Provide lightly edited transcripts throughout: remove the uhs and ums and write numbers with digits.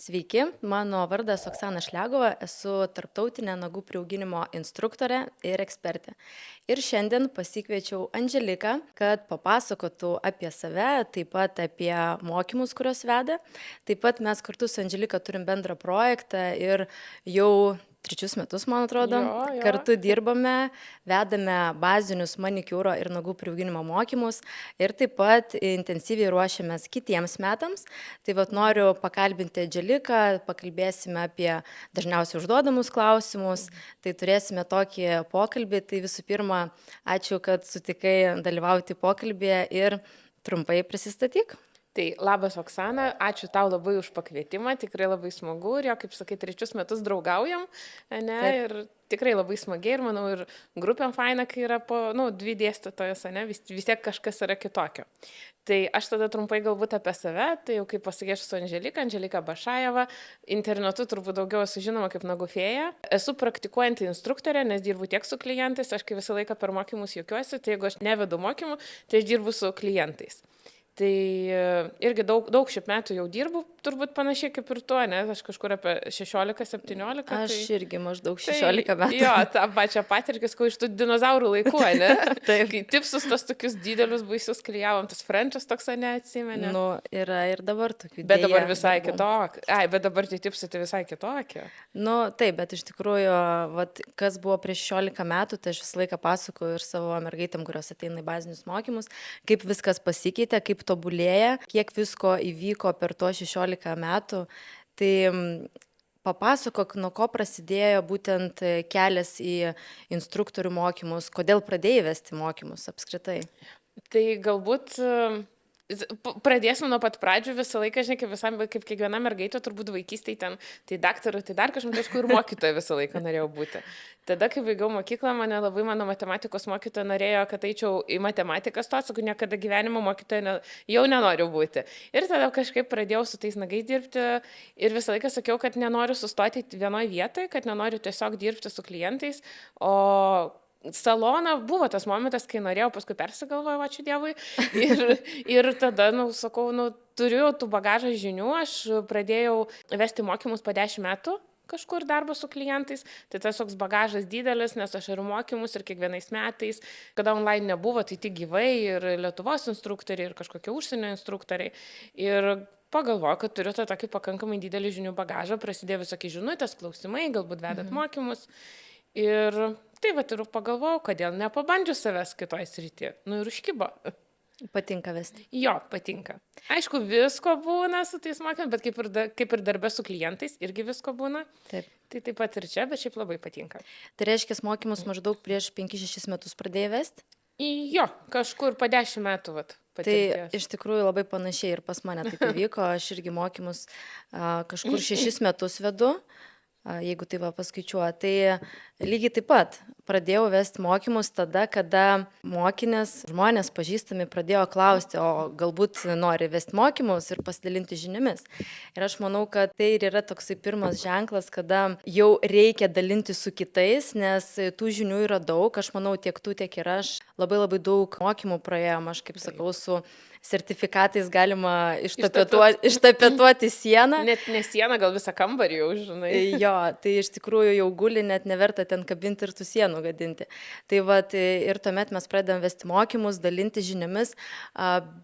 Sveiki, mano vardas Oksana Šlegova, esu tarptautinė nagų priauginimo instruktorė ir ekspertė. Ir šiandien pasikviečiau Andželiką, kad papasakotų apie save, taip pat apie mokymus, kuriuos veda. Taip pat mes kartu su Andželika turim bendrą projektą ir jau 3 metus, man atrodo, kartu dirbame, vedame bazinius manikiūro ir nagų priauginimo mokymus ir taip pat intensyviai ruošiamės kitiems metams. Tai vat noriu pakalbinti Andželiką, pakalbėsime apie dažniausiai užduodamus klausimus, tai turėsime tokį pokalbį. Tai visų pirma, ačiū, kad sutikai dalyvauti pokalbėje ir trumpai prisistatyk. Tai labas Oksana, ačiū tau labai už pakvietimą, tikrai labai smagu ir jo, kaip sakai, 3 metus draugaujam, ne, Taip. ir tikrai labai smagiai ir manau ir grupėm faina, kai yra po, 2 dėstytojas, ne, vis tiek kažkas yra kitokio. Tai aš tada trumpai galbūt apie save, tai jau kaip pasakėsiu su Andželika Bašajeva, internetu turbūt daugiau esu žinoma kaip nagų fėja. Esu praktikuojanti instruktorė, nes dirbu tiek su klientais, aš kai visą laiką per mokymus juokiuosi, tai jeigu aš nevedu mokymų, tai aš dirbu su klientais. Tai irgi daug šiaip metų jau dirbu, turbūt panašiai kaip ir tuo, nes aš kažkur apie 16-17. Aš irgi maždaug 16 metų. Jo, tą pačią patirtį, kai iš tų dinozaurų laikų, ne? Taip. Kai tipsus tos tokius didelius baisius klijavom, tas Frenchas toks neatsimeni. Nu, yra ir dabar tokių. Bet dabar visai kitokie. Bet dabar tie tipsai tai visai kitokie. Nu, taip, bet iš tikrųjų, vat, kas buvo prieš 16 metų, tai aš visą laiką pasakoju ir savo mergaitėm, kurios ateina į bazinius mokymus, kaip viskas pasikeitė, kaip tobulėja, kiek visko įvyko per to 16 metų. Tai papasakok, nuo ko prasidėjo būtent kelias į instruktorių mokymus, kodėl pradėjai vesti mokymus apskritai? Tai galbūt pradėsim nuo pat pradžių visą laiką, žinai, kaip kiekviena mergaitė, turbūt vaikystėje ten, tai daktaru, tai dar kažkur ir mokytoja visą laiką norėjau būti. Tada, kai baigiau mokyklą, mano matematikos mokytoja norėjo, kad eičiau į matematiką stoti, sakau, niekada gyvenimo mokytoja jau nenoriu būti. Ir tada kažkaip pradėjau su tais nagais dirbti ir visą laiką sakiau, kad nenoriu sustoti vienoje vietoje, kad nenoriu tiesiog dirbti su klientais, o saloną buvo tas momentas, kai norėjau, paskui persigalvojau, ačiū Dievui. Ir tada, sakau, turiu tų bagažą žinių, aš pradėjau vesti mokymus po 10 metų kažkur darbo su klientais, tai tas toks bagažas didelis, nes aš ir mokymus ir kiekvienais metais, kada online nebuvo, tai tik gyvai ir Lietuvos instruktoriai, ir kažkokie užsienio instruktoriai. Ir pagalvoju, kad turiu tą tokį pakankamai didelį žinių bagažą, prasidėjo visokie žinutės, klausimai, galbūt vedat mokymus. Ir tai vat ir pagalvojau, kodėl nepabandžiu savęs kitoje srityje. Ir užkibo. Patinka vesti? Jo, patinka. Aišku, visko būna su tais mokymais, bet kaip ir darbė su klientais irgi visko būna. Taip. Tai taip pat ir čia, bet šiaip labai patinka. Tai reiškia, mokymus maždaug prieš 5-6 metus pradėjai vesti? Jo, kažkur po 10 metų patirties. Tai iš tikrųjų labai panašiai ir pas mane taip įvyko. Aš irgi mokymus kažkur 6 metus vedu, jeigu tai paskaičiuoju. Tai lygiai taip pat pradėjau vesti mokymus tada, kada mokinės žmonės pažįstami pradėjo klausti, o galbūt nori vesti mokymus ir pasidalinti žiniomis. Ir aš manau, kad tai ir yra toksai pirmas ženklas, kada jau reikia dalinti su kitais, nes tų žinių yra daug. Aš manau, tiek tu, tiek ir aš labai daug mokymų praėjom. Aš kaip sakau, su sertifikatais galima ištapetuoti sieną. Net ne sieną, gal visą kambarį jau, žinai. Jo, tai iš tikrųjų jau guli, net neverta ten kabinti ir tų sienų gadinti. Tai vat, ir tuomet mes pradedam vesti mokymus, dalinti žiniomis,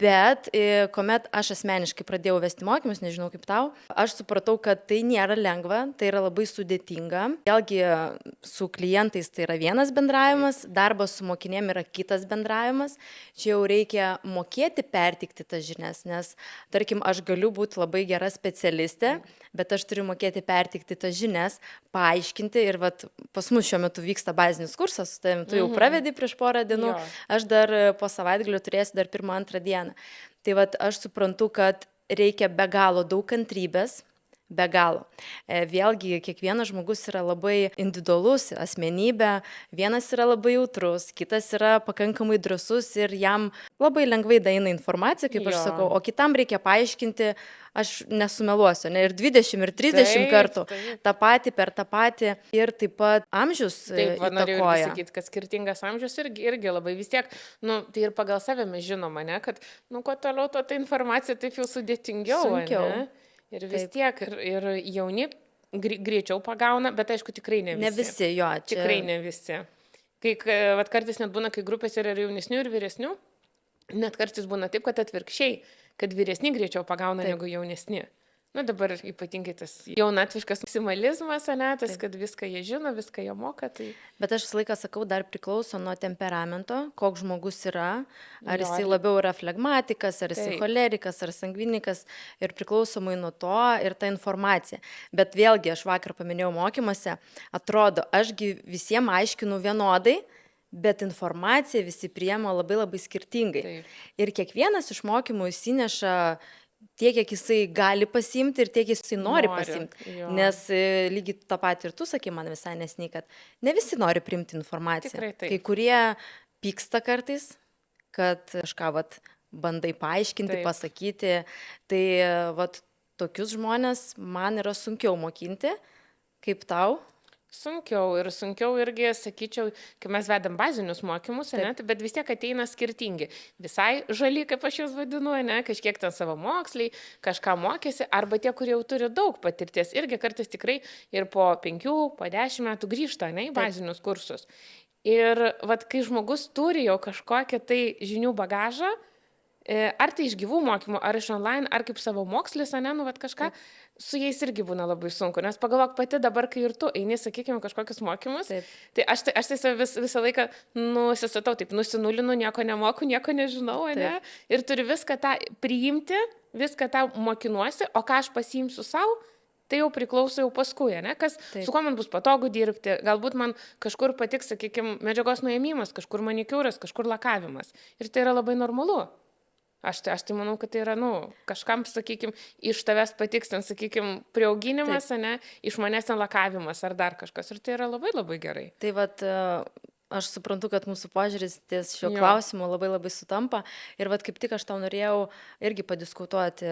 bet kuomet aš asmeniškai pradėjau vesti mokymus, nežinau kaip tau, aš supratau, kad tai nėra lengva, tai yra labai sudėtinga. Vėlgi su klientais tai yra vienas bendravimas, darbas su mokinėm yra kitas bendravimas. Čia jau reikia mokėti pertikti tas žinias, nes, tarkim, aš galiu būti labai gera specialistė, bet aš turiu mokėti pertikti tas žinias, paaiškinti ir vat, pas mus šiuo metu vyksta bazinis kursas, tu jau pravedi prieš porą dienų, aš dar po savaitgalio turėsiu dar 1-2 dieną. Tai vat, aš suprantu, kad reikia be galo daug kantrybės, be galo. Vėlgi, kiekvienas žmogus yra labai individualus, asmenybė, vienas yra labai jautrus, kitas yra pakankamai drąsus ir jam labai lengvai daeina informacija, kaip aš sakau, o kitam reikia paaiškinti, aš nesumeluosiu, ne, ir 20, ir 30 kartų, tą patį per tą patį ir taip pat amžius įtakoja. Taip, norėjau pasakyti, kad skirtingas amžius irgi labai vis tiek, tai ir pagal save mes žinoma, ne, kad, kuo toliau, to ta informacija taip jau sudėtingiau, sunkiau. Ne? Ir vis Taip. tiek, ir jauni greičiau pagauna, bet aišku, tikrai ne visi. Ne visi, jo, čia. Tikrai ne visi. Vat kartais net būna, kai grupės yra ir jaunesnių, ir vyresnių, net kartais būna taip, kad atvirkščiai, kad vyresni greičiau pagauna negu jaunesni. Na dabar ypatingai tas jaunatviškas maksimalizmas, ane, tas, kad viską jie žino, viską jie moka. Tai... Bet aš visą laiką sakau, dar priklauso nuo temperamento, koks žmogus yra, ar Jo, jisai labiau yra flegmatikas, ar jisai cholerikas, ar sangvinikas, ir priklausomai nuo to ir ta informacija. Bet vėlgi, aš vakar paminėjau mokymuose, atrodo, ašgi visiems aiškinu vienodai, bet informaciją visi priema labai labai skirtingai. Taip. Ir kiekvienas iš mokymų įsineša tiek, kiek jisai gali pasiimti ir tiek jisai nori pasiimti. Jo. Nes lygiai tą patį ir tu sakai man visai nesniai, kad ne visi nori priimti informaciją. Tikrai taip. Kai kurie pyksta kartais, kad kažką bandai paaiškinti, Taip. pasakyti. Tai tokius žmonės man yra sunkiau mokinti, kaip tau. Sunkiau irgi, sakyčiau, kai mes vedam bazinius mokymus, ne, bet vis tiek ateina skirtingi. Visai žali, kaip aš juos vadinu, ne, kažkiek ten savo moksliai, kažką mokėsi, arba tie, kurie jau turi daug patirties, irgi kartais tikrai ir po 5, po 10 metų grįžta, ne, į bazinius kursus. Ir kai žmogus turi jau kažkokią tai žinių bagažą, ar tai iš gyvų mokymų, ar iš online, ar kaip savo mokslis, ne, kažką, su jais irgi būna labai sunku, nes pagalvok pati dabar, kai ir tu eini, sakykime, kažkokius mokymus, tai aš tai visą laiką nusistatau, taip, nusinulinu, nieko nemoku, nieko nežinau, ne, ir turiu viską tą priimti, viską tą mokinuosi, o ką aš pasiimsiu savo, tai jau priklauso jau paskui, ne, su kuo man bus patogu dirbti, galbūt man kažkur patiks, sakykime, medžiagos nuėmimas, kažkur manikiūras, kažkur lakavimas, ir tai yra labai normalu. Aš tai manau, kad tai yra, kažkam, sakykime, iš tavęs patiks ten, sakykime, prieauginimas, ne, iš manęs ten lakavimas ar dar kažkas. Ir tai yra labai labai gerai. Tai aš suprantu, kad mūsų požiūris ties šio klausimu labai labai sutampa. Ir kaip tik aš tau norėjau irgi padiskutuoti.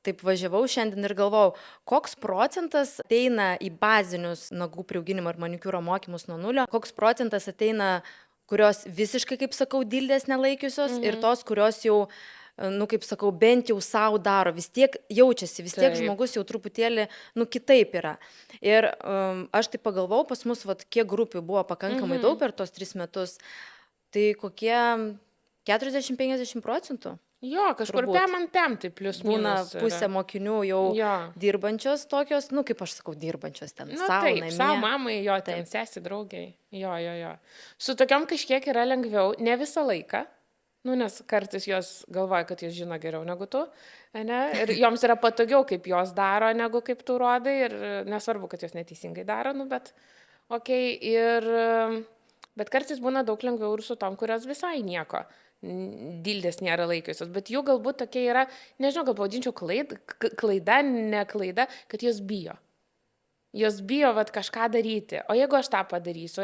Taip važiavau šiandien ir galvojau, koks procentas ateina į bazinius nagų prieauginimo ir manikiūro mokymus nuo nulio, koks procentas ateina, kurios visiškai, kaip sakau, dildės nelaikiusios ir tos, kurios jau kaip sakau, bent jau savo daro, vis tiek jaučiasi, vis tiek žmogus jau truputėlį, kitaip yra. Ir aš tai pagalvojau, pas mus, kiek grupių buvo pakankamai daug per tos 3 metus, tai kokie 40-50%. Jo, kažkur pem, tai plius būna minus. Pusė mokinių jau dirbančios tokios, kaip aš sakau, dirbančios ten savo namie. Savo mamai, ten sesi draugiai. Jo. Su tokiom kažkiek yra lengviau, ne visą laiką. Nes kartais jos galvoja, kad jos žino geriau negu tu, ne? Ir joms yra patogiau, kaip jos daro, negu kaip tu rodai, ir nesvarbu, kad jos neteisingai daro, bet bet kartais būna daug lengviau ir su tom, kurios visai nieko, dildės nėra laikiusios, bet jų galbūt tokia yra, nežinau, gal pavadinčiau klaida, ne klaida, kad jos bijo. Jos bijo kažką daryti, o jeigu aš tą padarysiu, o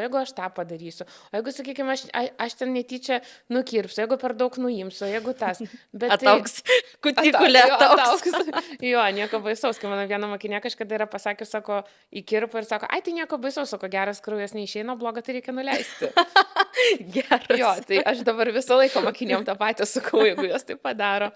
jeigu, sakykime, aš ten netyčia nukirpsiu, jeigu per daug nuimsiu, jeigu tas. Atauks, kutikulė atauks. Jo, nieko baisaus, kai mano viena mokinė kažkada yra pasakius, sako, įkirpa ir sako, ai, tai nieko baisaus, sako, geras kraujas neišeina, bloga, tai reikia nuleisti. Geras. Jo, tai aš dabar visą laiką mokinėm tą patį sakau, jeigu jos tai padaro.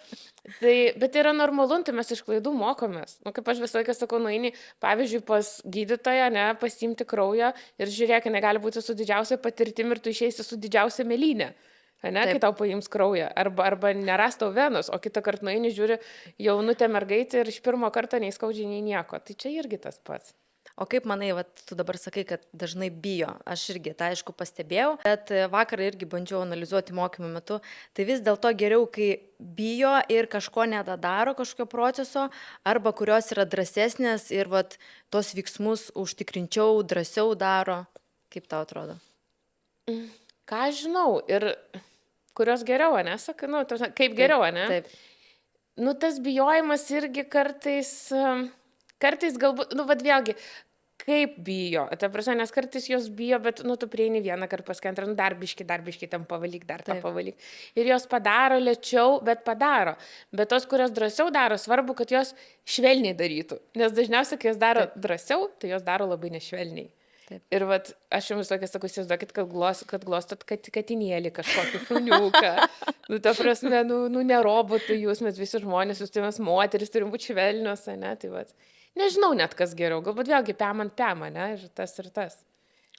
Bet tai yra normalu, tai mes iš klaidų mokomės. Kaip aš visą laiką sakau, nueini, pavyzdžiui, pas gydytoją, pasiimti kraujo ir žiūrėk, negali būti su didžiausia patirtim ir tu išeisi su didžiausia mėlynė. Kai tau paims kraują, arba neras tau venos, o kitą kartą nueini, žiūri jaunutę mergaitę ir iš pirmo karto neįskaudžiai nei nieko. Tai čia irgi tas pats. O kaip manai, tu dabar sakai, kad dažnai bijo, aš irgi tą aišku pastebėjau, bet vakar irgi bandžiau analizuoti mokymų metu, tai vis dėlto geriau, kai bijo ir kažko nedadaro, kažkokio proceso, arba kurios yra drąsesnės ir tos veiksmus užtikrinčiau, drąsiau daro, kaip tau atrodo? Ką aš žinau, ir kurios geriau, nesakai, kaip geriau, ne? Taip. Tas bijojimas irgi kartais galbūt, vėlgi, kaip bijo, ta prasme, nes kartais jos bijo, bet, tu prieini vieną kartą paskui antrą, dar biški tam pavalyk, dar tą pavalyk. Ir jos padaro lėčiau, bet padaro. Bet tos, kurios drąsiau daro, svarbu, kad jos švelniai darytų. Nes dažniausiai, kai jos daro drąsiau, tai jos daro labai nešvelniai. Taip. Ir vat, aš jums tokia sakau, įsivaizduokit, kad glostot katinėlį kažkokį šuniuką. Nu, ta prasme, ne robotai jūs, mes visi žmonės, jūs turime moteris, turim būti švelnios, ne? Tai vat, nežinau net kas geriau, galbūt vėlgi pem ant pem, ne? Ir tas ir tas.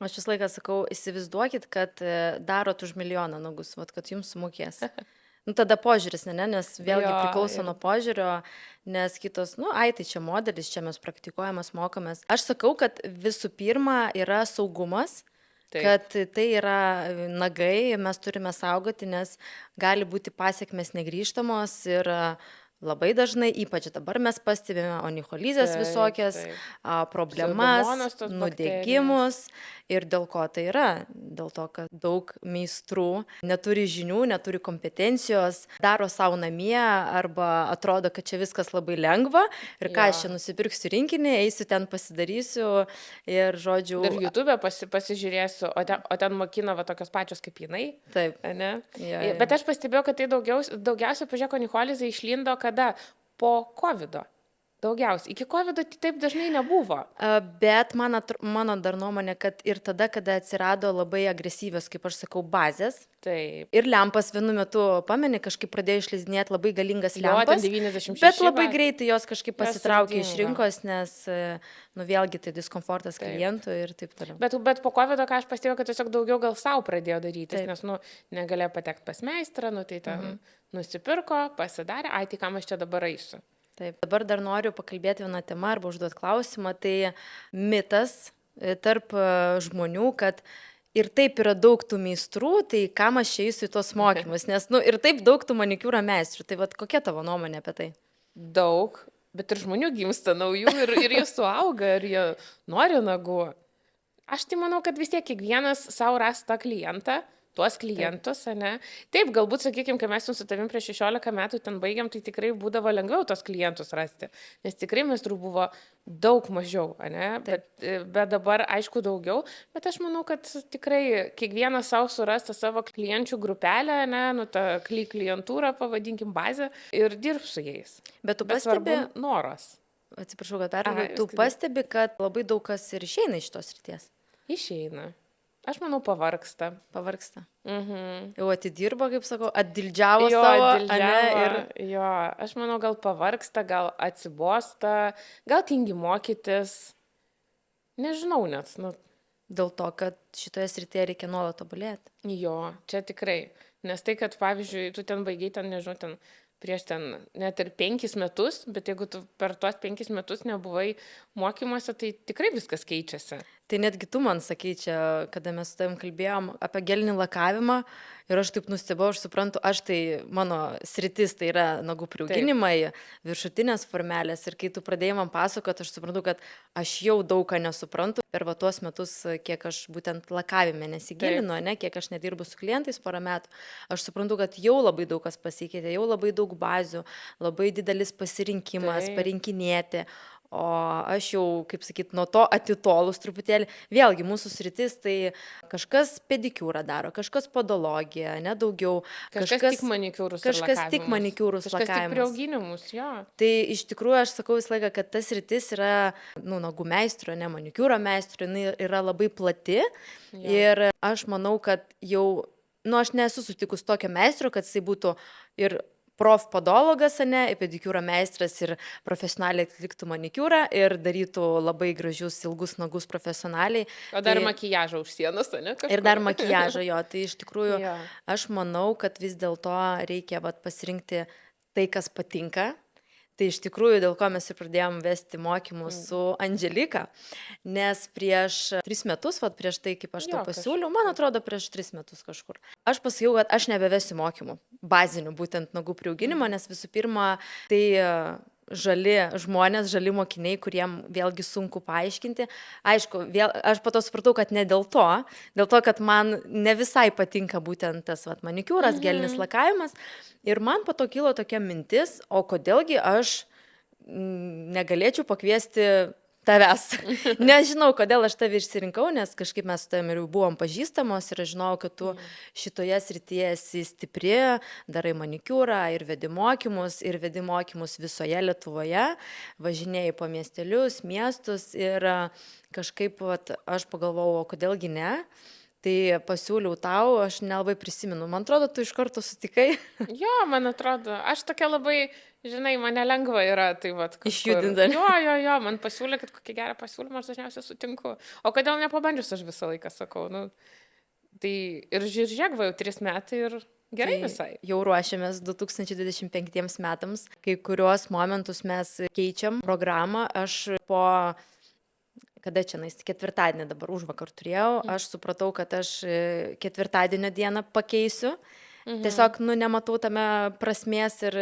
Aš visą laiką sakau, įsivaizduokit, kad darot už 1 milijoną nagus, vat, kad jums sumokės. Nu, tada požiūris, nes vėlgi priklauso nuo požiūrio, nes kitos, tai čia modelis, čia mes praktikuojamas, mokomės. Aš sakau, kad visų pirma yra saugumas, kad tai yra nagai, mes turime saugoti, nes gali būti pasiekmes negrįžtamos ir labai dažnai, ypač dabar mes pastebime onicholizės visokias problemas, nudegimus. Ir dėl ko tai yra? Dėl to, kad daug meistrų neturi žinių, neturi kompetencijos, daro savo namie arba atrodo, kad čia viskas labai lengva ir ką aš čia nusipirksiu rinkinį, eisiu ten pasidarysiu ir žodžiu. Ir YouTube pasižiūrėsiu, o ten mokina va tokios pačios kaip jinai. Taip. Ne? Bet aš pastebėjau, kad tai daugiausia, pažiūrėk, onicholizė išlindo kada? Po COVID-o. Daugiausiai. Iki COVID-o taip dažnai nebuvo. Bet mano dar nuomonė, kad ir tada, kada atsirado labai agresyvios, kaip aš sakau, bazės. Taip. Ir lempas vienu metu, pameni, kažkaip pradėjo išleidinėti labai galingas lempas. 96, bet labai greitai jos kažkaip pasitraukė iš rinkos, nes, vėlgi tai diskomfortas klientų ir taip toliau. Bet po COVID-o, ką aš pastebėjau, kad tiesiog daugiau gal savo pradėjo daryti, nes, negalėjo patekti pas meistrą, tai ten nusipirko, pasidarė, tai kam aš čia dabar eisiu. Taip, dabar dar noriu pakalbėti vieną temą arba užduoti klausimą, tai mitas tarp žmonių, kad ir taip yra daug tų meistrų, tai kam aš eisiu į tos mokymus, nes ir taip daug tų manikiūro meistrų, tai vat kokia tavo nuomonė apie tai? Daug, bet ir žmonių gimsta naujų ir jie suauga ir jie nori nagų. Aš tai manau, kad vis tiek kiekvienas savo ras tą klientą, tuos klientus, ne? Taip, galbūt, sakykime, kai mes su tavim prieš 16 metų ten baigiam, tai tikrai būdavo lengviau tos klientus rasti, nes tikrai meistrų buvo daug mažiau, ne? Bet dabar, aišku, daugiau, bet aš manau, kad tikrai kiekvienas savo surasta savo klienčių grupelę, ne? Ta klientūrą, pavadinkim, bazę ir dirbs su jais. Bet tu pastebi noras. Atsiprašau, kad tu pastebi, kad labai daug kas ir išeina iš tos ryties. Išeina. Aš manau, pavargsta. Pavargsta. Mhm. Jau atidirbo, kaip sakau, atdildžiavo savo, ir... Jo, aš manau, gal pavargsta, gal atsibosta, gal tingi mokytis. Nežinau net. Dėl to, kad šitoje srityje reikia nuolat tobulėti. Jo, čia tikrai. Nes tai, kad, pavyzdžiui, tu ten baigiai ten, nežinau, ten prieš ten net ir 5 metus, bet jeigu tu per tuos 5 metus nebuvai mokymuose, tai tikrai viskas keičiasi. Tai netgi tu man sakei čia, kada mes su tavim kalbėjom apie gelinį lakavimą ir aš taip nustebau, aš suprantu, tai mano sritis tai yra nagų priauginimai, viršutinės formelės ir kai tu pradėjai man pasakoti, aš suprantu, kad aš jau daug ką nesuprantu per tuos metus, kiek aš būtent lakavime nesigilinu, kiek aš nedirbu su klientais porą metų, aš suprantu, kad jau labai daug kas pasikeitė, jau labai daug bazių, labai didelis pasirinkimas, parinkinėti. O aš jau, kaip sakyt, nuo to atitolus truputėlį. Vėlgi, mūsų sritis tai kažkas pedikiūrą daro, kažkas podologiją, daugiau. Kažkas tik manikiūrus lakavimus. Kažkas tik manikiūrus lakavimus. Kažkas tik prieauginimus, jo. Tai iš tikrųjų aš sakau visą laiką, kad tas sritis yra, nagų meistro, manikiūro meistro, jinai yra labai plati. Jo. Ir aš manau, kad jau, aš nesu sutikus tokio meistro, kad jisai būtų ir podologas, pedikiūro meistras ir profesionaliai atliktų manikiūrą ir darytų labai gražius ilgus nagus profesionaliai. O dar makijažą už sienos, ne? Kažkur. Ir dar makijažą, jo. Tai iš tikrųjų aš manau, kad vis dėlto reikia pasirinkti tai, kas patinka. Tai iš tikrųjų, dėl ko mes ir pradėjom vesti mokymus su Andželika, nes prieš 3 metus, prieš tai, kaip aš tau pasiūliau, man atrodo, prieš 3 metus kažkur. Aš pasakiau, kad aš nebevesiu mokymų, bazinių, būtent nagų priauginimo, nes visų pirma, tai žali žmonės, žali mokiniai, kuriem vėlgi sunku paaiškinti. Aišku, aš po to supratau, kad ne dėl to, kad man ne visai patinka būtent tas manikiūras, gelinis lakavimas. Ir man po to kilo tokia mintis, o kodėlgi aš negalėčiau pakviesti tavęs. Nežinau, kodėl aš tave išsirinkau, nes kažkaip mes su tavimi jau buvom pažįstamos ir aš žinau, kad tu šitoje srityje esi stipri, darai manikiūrą ir vedi mokymus visoje Lietuvoje, važinėjai po miestelius, miestus ir kažkaip vat, aš pagalvojau, kodėlgi ne. Tai pasiūliau tau, aš nelabai prisimenu. Man atrodo, tu iš karto sutikai. Jo, man atrodo, aš tokia labai, žinai, mane lengva yra, tai vat. Išjudinta. Jo, man pasiūlė, kad kokia gera pasiūlymą, aš dažniausiai sutinku. O kodėl nepabandžius, aš visą laiką sakau. Nu, tai ir žiūrėk, jau 3 metai ir gerai visai. Jau ruošiamės 2025 metams. Kai kuriuos momentus mes keičiam programą. Aš po... Kada čia, ketvirtadienį dabar užvakar turėjau, aš supratau, kad aš ketvirtadienio dieną pakeisiu. Tiesiog, nematau tame prasmės ir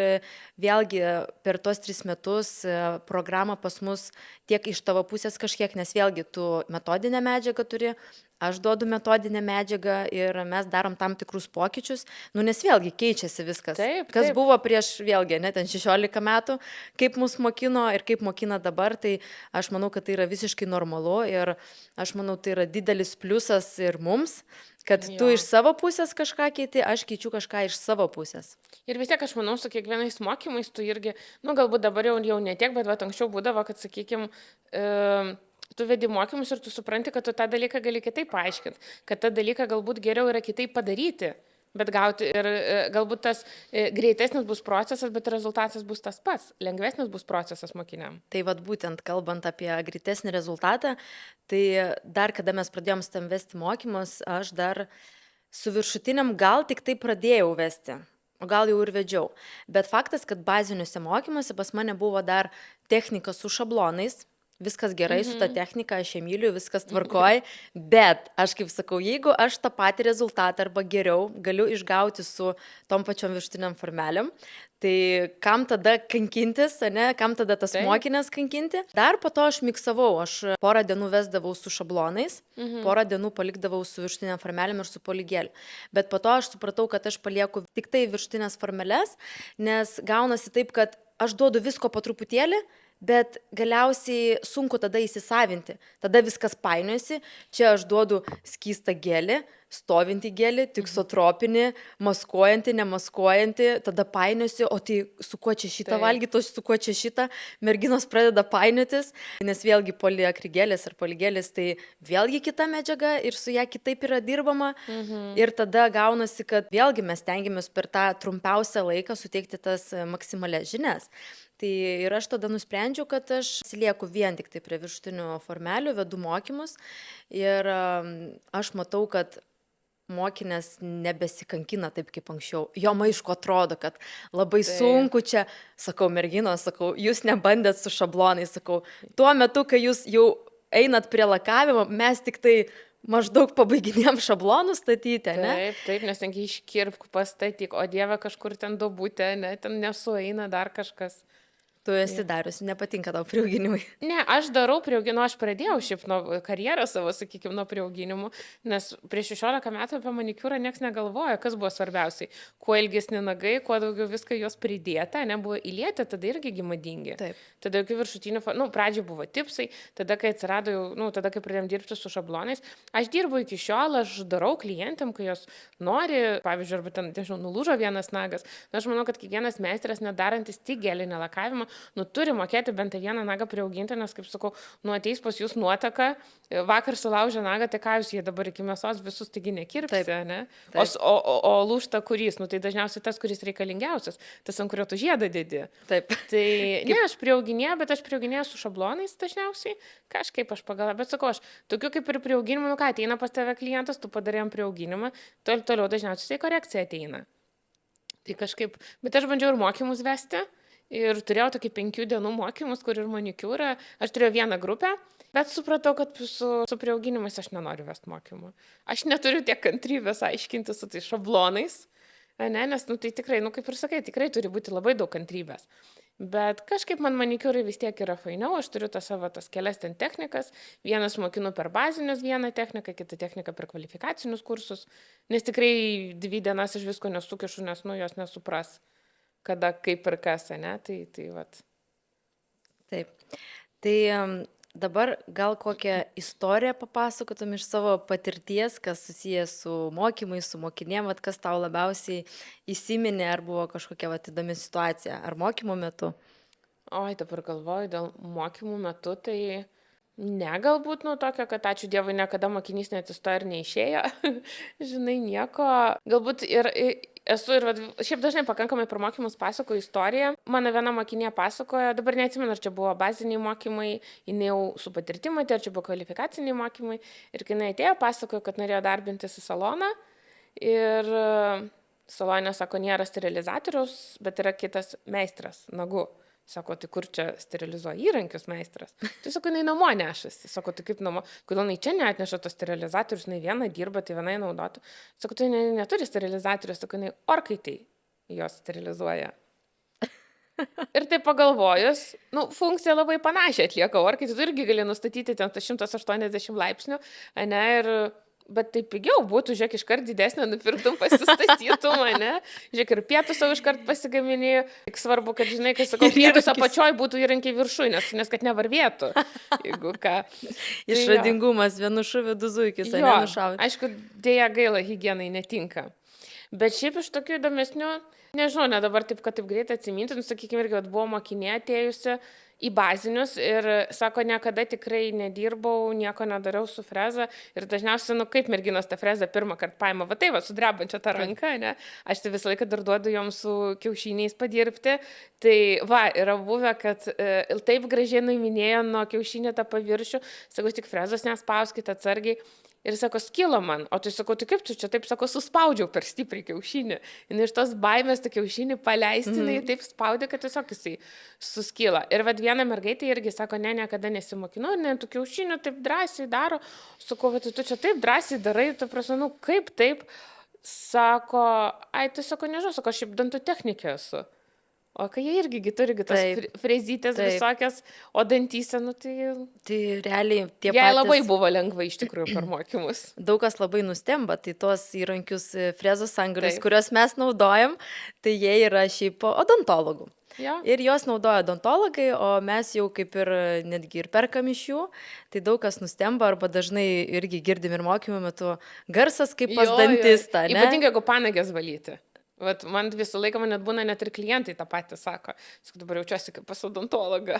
vėlgi per tuos 3 metus programa pas mus tiek iš tavo pusės kažkiek, nes vėlgi tu metodinę medžiagą turi, aš duodu metodinę medžiagą ir mes darom tam tikrus pokyčius, nes vėlgi keičiasi viskas. Taip. Kas buvo prieš vėlgi, ten 16 metų, kaip mus mokino ir kaip mokina dabar, tai aš manau, kad tai yra visiškai normalu ir aš manau, tai yra didelis pliusas ir mums, kad tu iš savo pusės kažką keiti, aš keičiu kažką iš savo pusės. Ir vis tiek aš manau, su kiekvienais mokymais tu irgi, galbūt dabar jau ne tiek, bet anksčiau būdavo, kad, sakykime, tu vedi mokymus ir tu supranti, kad tu tą dalyką gali kitaip paaiškinti, kad tą dalyką galbūt geriau yra kitaip padaryti, bet gauti ir galbūt tas greitesnis bus procesas, bet rezultatas bus tas pats, lengvesnis bus procesas mokiniam. Tai vad būtent kalbant apie greitesnį rezultatą, tai dar kada mes pradėjom tam vesti mokymus, aš dar su viršutiniam gal tik tai pradėjau vesti. O gal jau ir vedžiau. Bet faktas, kad baziniuose mokymuose pas mane buvo dar technika su šablonais. Viskas gerai su ta technika, aš ją myliu, viskas tvarkoj, bet aš kaip sakau, jeigu aš tą patį rezultatą arba geriau galiu išgauti su tom pačiom viršutiniam formelėm, tai kam tada kankintis, kam tada tas mokinės kankinti? Dar po to aš miksavau, aš porą dienų vesdavau su šablonais, porą dienų palikdavau su viršutiniam formelėm ir su polygėliu. Bet po to aš supratau, kad aš palieku tik tai viršutinės formelės, nes gaunasi taip, kad aš duodu visko po truputėlį, bet galiausiai sunku tada įsisavinti. Tada viskas painiojasi. Čia aš duodu skystą gelį, stovintį gelį, tiksotropinį, maskuojantį, nemaskuojantį, tada painiojasi, o tai su kuo čia šitą valgyti, su kuo čia šitą. Merginos pradeda painiotis, nes vėlgi poliakrigėlis ar polygėlis, tai vėlgi kita medžiaga ir su ją kitaip yra dirbama. Ir tada gaunasi, kad vėlgi mes tengiamės per tą trumpiausią laiką suteikti tas maksimalias žinias. Tai ir aš tada nusprendžiau, kad aš atsilieku vien tik tai prie viršutinių formelių, vedu mokymus ir aš matau, kad mokinės nebesikankina taip kaip anksčiau. Jom aišku atrodo, kad labai sunku čia, sakau, merginos, sakau, jūs nebandėt su šablonais, sakau, tuo metu, kai jūs jau einat prie lakavimo, mes tik tai maždaug pabaiginėm šablonų statyti, ne? Taip, nes tengi iškirpk, pastatyk, o Dieve kažkur ten dobutė, ne, ten nesueina dar kažkas. Tu esi dariusi, nepatinka tau priauginimai. Ne, aš darau priauginimų, aš pradėjau šiaip nuo karjerą savo, sakykime, nuo priauginimų, nes prieš 16 metų apie manikiūrą niekas negalvoja, kas buvo svarbiausiai. Kuo ilgesni nagai, kuo daugiau viską jos pridėta, nebuvo įlieta, tada irgi madingi. Taip. Tada jokių viršutinių, pradžioje buvo tipsai, tada kai atsirado jau, tada kai pradėjom dirbti su šablonais, aš dirbu iki šiol, aš darau klientam, kai jos nori, pavyzdžiui, arba ten, nežinau, nulūžo vienas nagas. Aš manau, kad kiekvienas meistras, nedarantis tik gelinį lakavimą, turi mokėti bent vieną nagą priauginti, nes, kaip sakau, ateis pas jūs nuotaka, vakar sulaužė nagą, tai ką jūs jie dabar iki mėsos visus taigi nekirpsi, ne? O lūžta kuris, tai dažniausiai tas, kuris reikalingiausias, tas, ant kurio tu žiedą dedi. Taip. Tai ne, aš priauginėjau, bet aš priauginėjau su šablonais dažniausiai, kažkaip aš pagalvoju, bet sakau, aš tokiu kaip ir priauginimą, ką ateina pas tave klientas, tu padarėjom priauginimą, toliau dažniausiai tai korekcija ateina. Tai kažkaip, bet aš bandžiau ir mokymus vesti. Ir turėjau tokį 5 dienų mokymus, kur ir manikiūrą. Aš turėjau vieną grupę, bet supratau, kad su priauginimais aš nenoriu vesti mokymų. Aš neturiu tiek kantrybės aiškinti su tai šablonais, ne, nes tai tikrai, kaip ir sakai, tikrai turi būti labai daug kantrybės. Bet kažkaip man manikiūrai vis tiek yra fainiau, aš turiu tas kelias ten technikas, vienas mokinu per bazinius vieną techniką, kitą techniką per kvalifikacinius kursus, nes tikrai 2 dienas iš visko nesukišu, nes jos nesupras. Kada, kaip ir kas, ne? Tai vat. Taip. Tai Dabar gal kokią istoriją papasakotum iš savo patirties, kas susijęs su mokymais, su mokinėm, vat, kas tau labiausiai įsiminė, ar buvo kažkokia vat, įdomi situacija, ar mokymų metu? Oi, dabar galvoju, dėl mokymų metu, tai ne, galbūt, nu, tokio, kad ačiū Dievui, niekada mokinys neatsistojo ir neišėjo. Žinai, nieko. Galbūt ir esu ir, šiaip dažnai pakankamai per mokymus pasakoju istoriją. Mano viena mokinė pasakojo, dabar neatsimenu, ar čia buvo baziniai mokymai, jinai jau su patirtimu, tai ar čia buvo kvalifikaciniai mokymai. Ir kai jinai atėjo, pasakojo, kad norėjo darbintis į saloną. Ir salonė, sako, nėra sterilizatoriaus, bet yra kitas meistras, nagų. Sako, tai kur čia sterilizuoja įrankius meistras? Tai sako, jinai namo nešasi. Sako, tai kaip namo? Kodėl jinai čia neatneša tos sterilizatorius, jinai viena dirba, tai vienai naudotų. Sako, tai neturi sterilizatorius, sako, jinai orkaitai jos sterilizuoja. Ir tai pagalvojus, nu, funkcija labai panašiai atlieka orkaitai, tu irgi gali nustatyti ten 180 laipsnių, ne, ir... Bet tai pigiau būtų, žiūrėk, iškart didesnę nupirktum, pasistatytum, ne? Žiūrėk, ir pietus savo iškart pasigaminėjai. Tik svarbu, kad, žinai, kai sakau, pietus apačioj būtų įrankiai viršui, nes kad nevarvėtų. Jeigu ką. Išradingumas, vienu šuviu du zuikis, ar nenušauti. Aišku, dėja gaila, higienai netinka. Bet šiaip iš tokių įdomesnių, nežinau, ne dabar taip, kad taip greitai atsiminti, nu, sakykime, irgi, kad buvo mokinė atėjusi į bazinius ir sako, niekada tikrai nedirbau, nieko nedariau su freza ir dažniausiai, nu kaip merginos tą frezą pirmą kartą paima, va tai va, su drebančia tą ranką, ne, aš tai visą laiką dar duodu joms su kiaušiniais padirbti, tai va, yra buvę, kad taip gražiai nuiminėjo nuo kiaušinio tą paviršių, sakau, tik frezos nespauskite atsargiai. Ir sako, skilo man, o tai sako, tai kaip tu čia, taip sako, suspaudžiau per stipriai kiaušinį. Ir iš tos baimės tą kiaušinį paleistinai taip spaudė, kad tiesiog jisai suskyla. Ir vad viena mergaitė irgi sako, ne, niekada nesimokinu, ne, tu kiaušinių taip drąsiai daro. Sako, tu čia taip drąsiai darai, tu prasme, nu kaip taip. Sako, ai, tai sako, nežinau, sako, aš šiaip dantų technikė esu. O kai jie irgi turi tas frezytės visokias, o dantyse, nu tai... Tai realiai tie patys... Jai labai buvo lengva iš tikrųjų per mokymus. Daug kas labai nustemba, tai tos įrankius frezos sangalius, kuriuos mes naudojam, tai jie yra šiaip odontologų. Ja. Ir jos naudoja odontologai, o mes jau kaip ir netgi ir perkam iš jų, tai daug kas nustemba, arba dažnai irgi girdim ir mokymų metu garsas kaip pas dantistą. Ypatingai, jeigu panagės valyti. Vat man visą laiką, man net būna, net ir klientai tą patį sako. Sakau, dabar jaučiuosi kaip pas odontologą.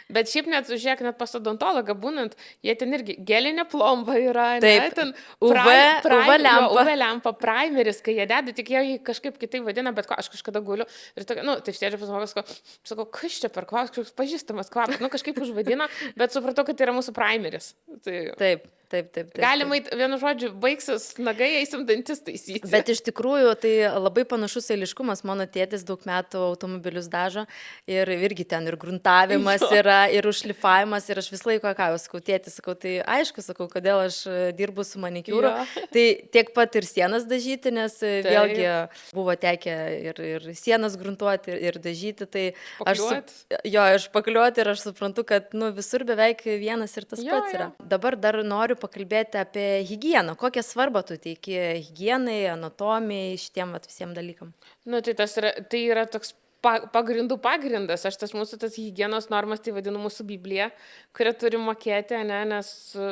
Bet šiaip net, žiūrėk, net pas odontologą būnant, jie ten irgi gelinė plomba yra, ne, ten UV lempa, primeris, kai jie deda, tik jie kažkaip kitaip vadina, bet aš kažkada guliu ir tokia, nu, taip sėdžiu pas žmogus, sakau, kas čia per kvapas, kažkoks pažįstamas kvapas, nu, kažkaip užvadina, bet supratau, kad tai yra mūsų primeris. Tai... Taip. Galimai, vienu žodžiu, baigsis nagai, eisim dantis taisyti. Bet iš tikrųjų, tai labai panašus eiliškumas. Mano tėtis daug metų automobilius dažo ir irgi ten ir gruntavimas yra, ir užšlifavimas. Ir aš visą laiką, ką jau sakau, tėtis, sakau, tai aišku, sakau, kodėl aš dirbu su manikiūru. Tai tiek pat ir sienas dažyti, nes vėlgi buvo tekę ir sienas gruntuoti, ir dažyti. Tai aš pakliuoti ir aš suprantu, kad nu, visur beveik vienas ir tas pats yra. Dabar dar noriu pakalbėti apie higieną. Kokią svarbą tu teiki higienai, anatomijai, šitiem visiems dalykam? Nu, tai yra toks pagrindas. Aš tas mūsų higienos normas, tai vadinu mūsų Bibliją, kurią turi mokėti, ne, nes,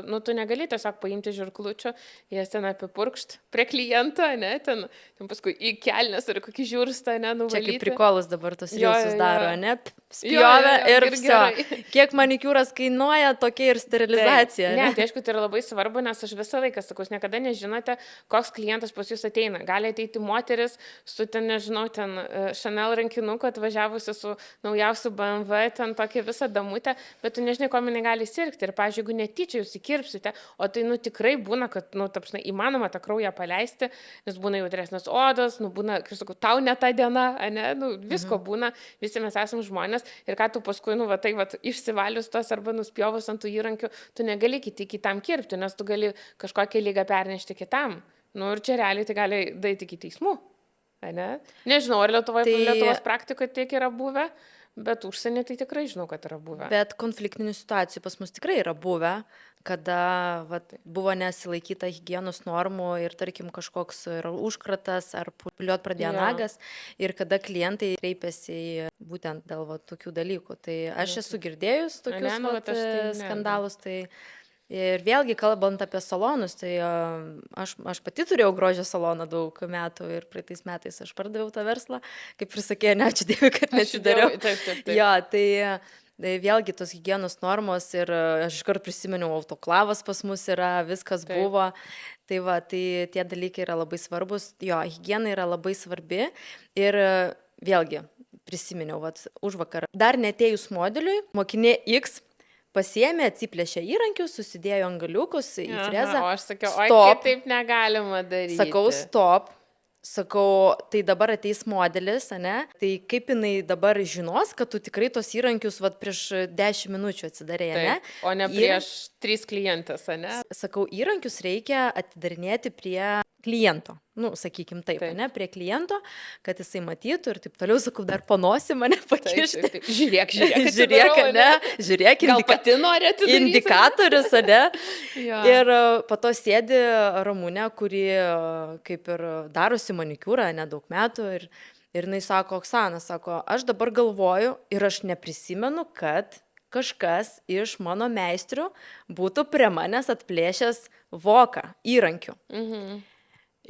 nu, tu negali tiesiog paimti žirklučio, jas ten apipurkšt prie kliento, ne, ten paskui į kelnes ar kokį žiūrstą, ne, nuvalyti. Čia kaip prikolus dabar tos jūsus daro, ne, spjovė ir viso. Kiek manikiūras kainuoja, tokia ir sterilizacija. Ne, tai aišku, tai yra labai svarbu, nes aš visą laiką sakau, niekada nežinote, koks klientas pas jūs ateina. Gali ateiti moteris su ten, nežinau, ten Chanel rankinuku, atvažiavusi su naujausiu BMW, ten tokia visa damutė, bet tu nežinai, ko jinai gali sirgti. Ir, pavyzdžiui, jeigu netyčia jūs įkirpsite, o tai, nu, tikrai būna, kad, nu, tapsna, įmanoma tą kraują paleisti, nes būna jautresnės odos, nu, būna, kaip sakau, tau ne ta diena, ne, nu, visko būna, visi mes esame žmonės ir ką tu paskui, nu, va, tai, va, išsivalius tos arba nuspjovus ant tų įrankių, tu negali kitam kirpti, nes tu gali kažkokią lygą pernešti kitam. Nu, ir čia realiai tai gali daryti iki teismų. Ne? Nežinau, ar Lietuvos praktikoje tiek yra buvę, bet užsienį tai tikrai žinau, kad yra buvę. Bet konfliktinių situacijų pas mus tikrai yra buvę, kada vat, buvo nesilaikyta higienos normų ir, tarkim, kažkoks yra užkratas ar purpliuot pradėjo nagas ir kada klientai kreipiasi į būtent dėl va, tokių dalykų. Tai aš esu girdėjus tokius skandalus. Tai ir vėlgi, kalbant apie salonus, tai aš pati turėjau grožio saloną daug metų ir praeitais metais aš pardaviau tą verslą, kaip ir sakė, ne, ačiū Dievui, kad neatsidariau. Taip. Jo, tai vėlgi tos higienos normos ir aš iškart prisiminiau, autoklavas pas mus yra, viskas buvo. Tai va, tai tie dalykai yra labai svarbus. Jo, higiena yra labai svarbi ir vėlgi prisiminiau, vat, užvakar. Dar netėjus modeliui, mokinė X pasiėmė, atsiplėšė įrankius, susidėjo angaliukus į frezą. O aš sakiau, oi, taip negalima daryti. Sakau, stop. Sakau, tai dabar ateis modelis, ne? Tai kaip jinai dabar žinos, kad tu tikrai tos įrankius vat, prieš 10 minučių atsidarėjai, ne? O ne prieš 3 klientas, ne? Sakau, įrankius reikia atidarinėti prie kliento. Nu, sakykim taip, ne? Prie kliento, kad jisai matytų ir taip toliau, sakau, dar panosi mane pakišti. Taip. Žiūrėk, žiūrėk, ne? Žiūrėk, gal pati nori atidaryti? Indikatorius, ne? Ir po to sėdi Ramunė, kuri kaip ir darosi manikiūrą nedaug metų ir jinai sako, Oksana, sako, aš dabar galvoju ir aš neprisimenu, kad kažkas iš mano meistrių būtų prie manęs atplėšęs voką, įrankių.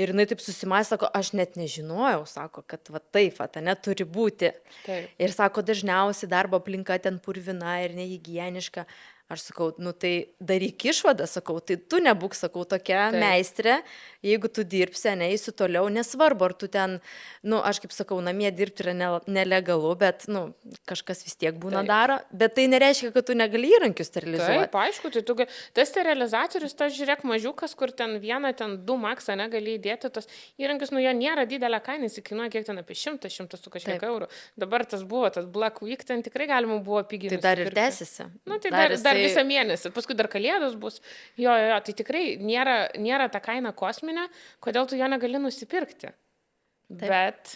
Ir jinai taip susimąstė, sako, aš net nežinojau, sako, kad va taip, va, net turi būti. Taip. Ir sako, dažniausiai darbo aplinka ten purvina ir nehigieniška. Aš sakau, nu tai daryk išvadą, sakau, tai tu nebūk, sakau, tokia meistrė, jeigu tu dirbsi, neįsi toliau, nesvarbu, ar tu ten, nu, aš kaip sakau, namie dirbti yra nelegalu, bet, nu, kažkas vis tiek būna daro, bet tai nereiškia, kad tu negali įrankius sterilizuoti. Taip, aišku, tai tu, tas sterilizatorius, tas žiūrėk mažiukas, kur ten vieną, ten 2 maksą negali įdėti, tas įrankis, nu, jo nėra didelė kaina, jis kainuoja kiek ten apie 100 su kažkiek eurų. Dabar tas buvo, tas Black Week, ten tikrai galima buvo pigiai. Tai dar ir tęsiasi. Nu, tai dar visą mėnesį, paskui dar kalėdos bus. Jo, tai tikrai nėra ta kaina kosminė, kodėl tu jo negali nusipirkti. Taip. Bet,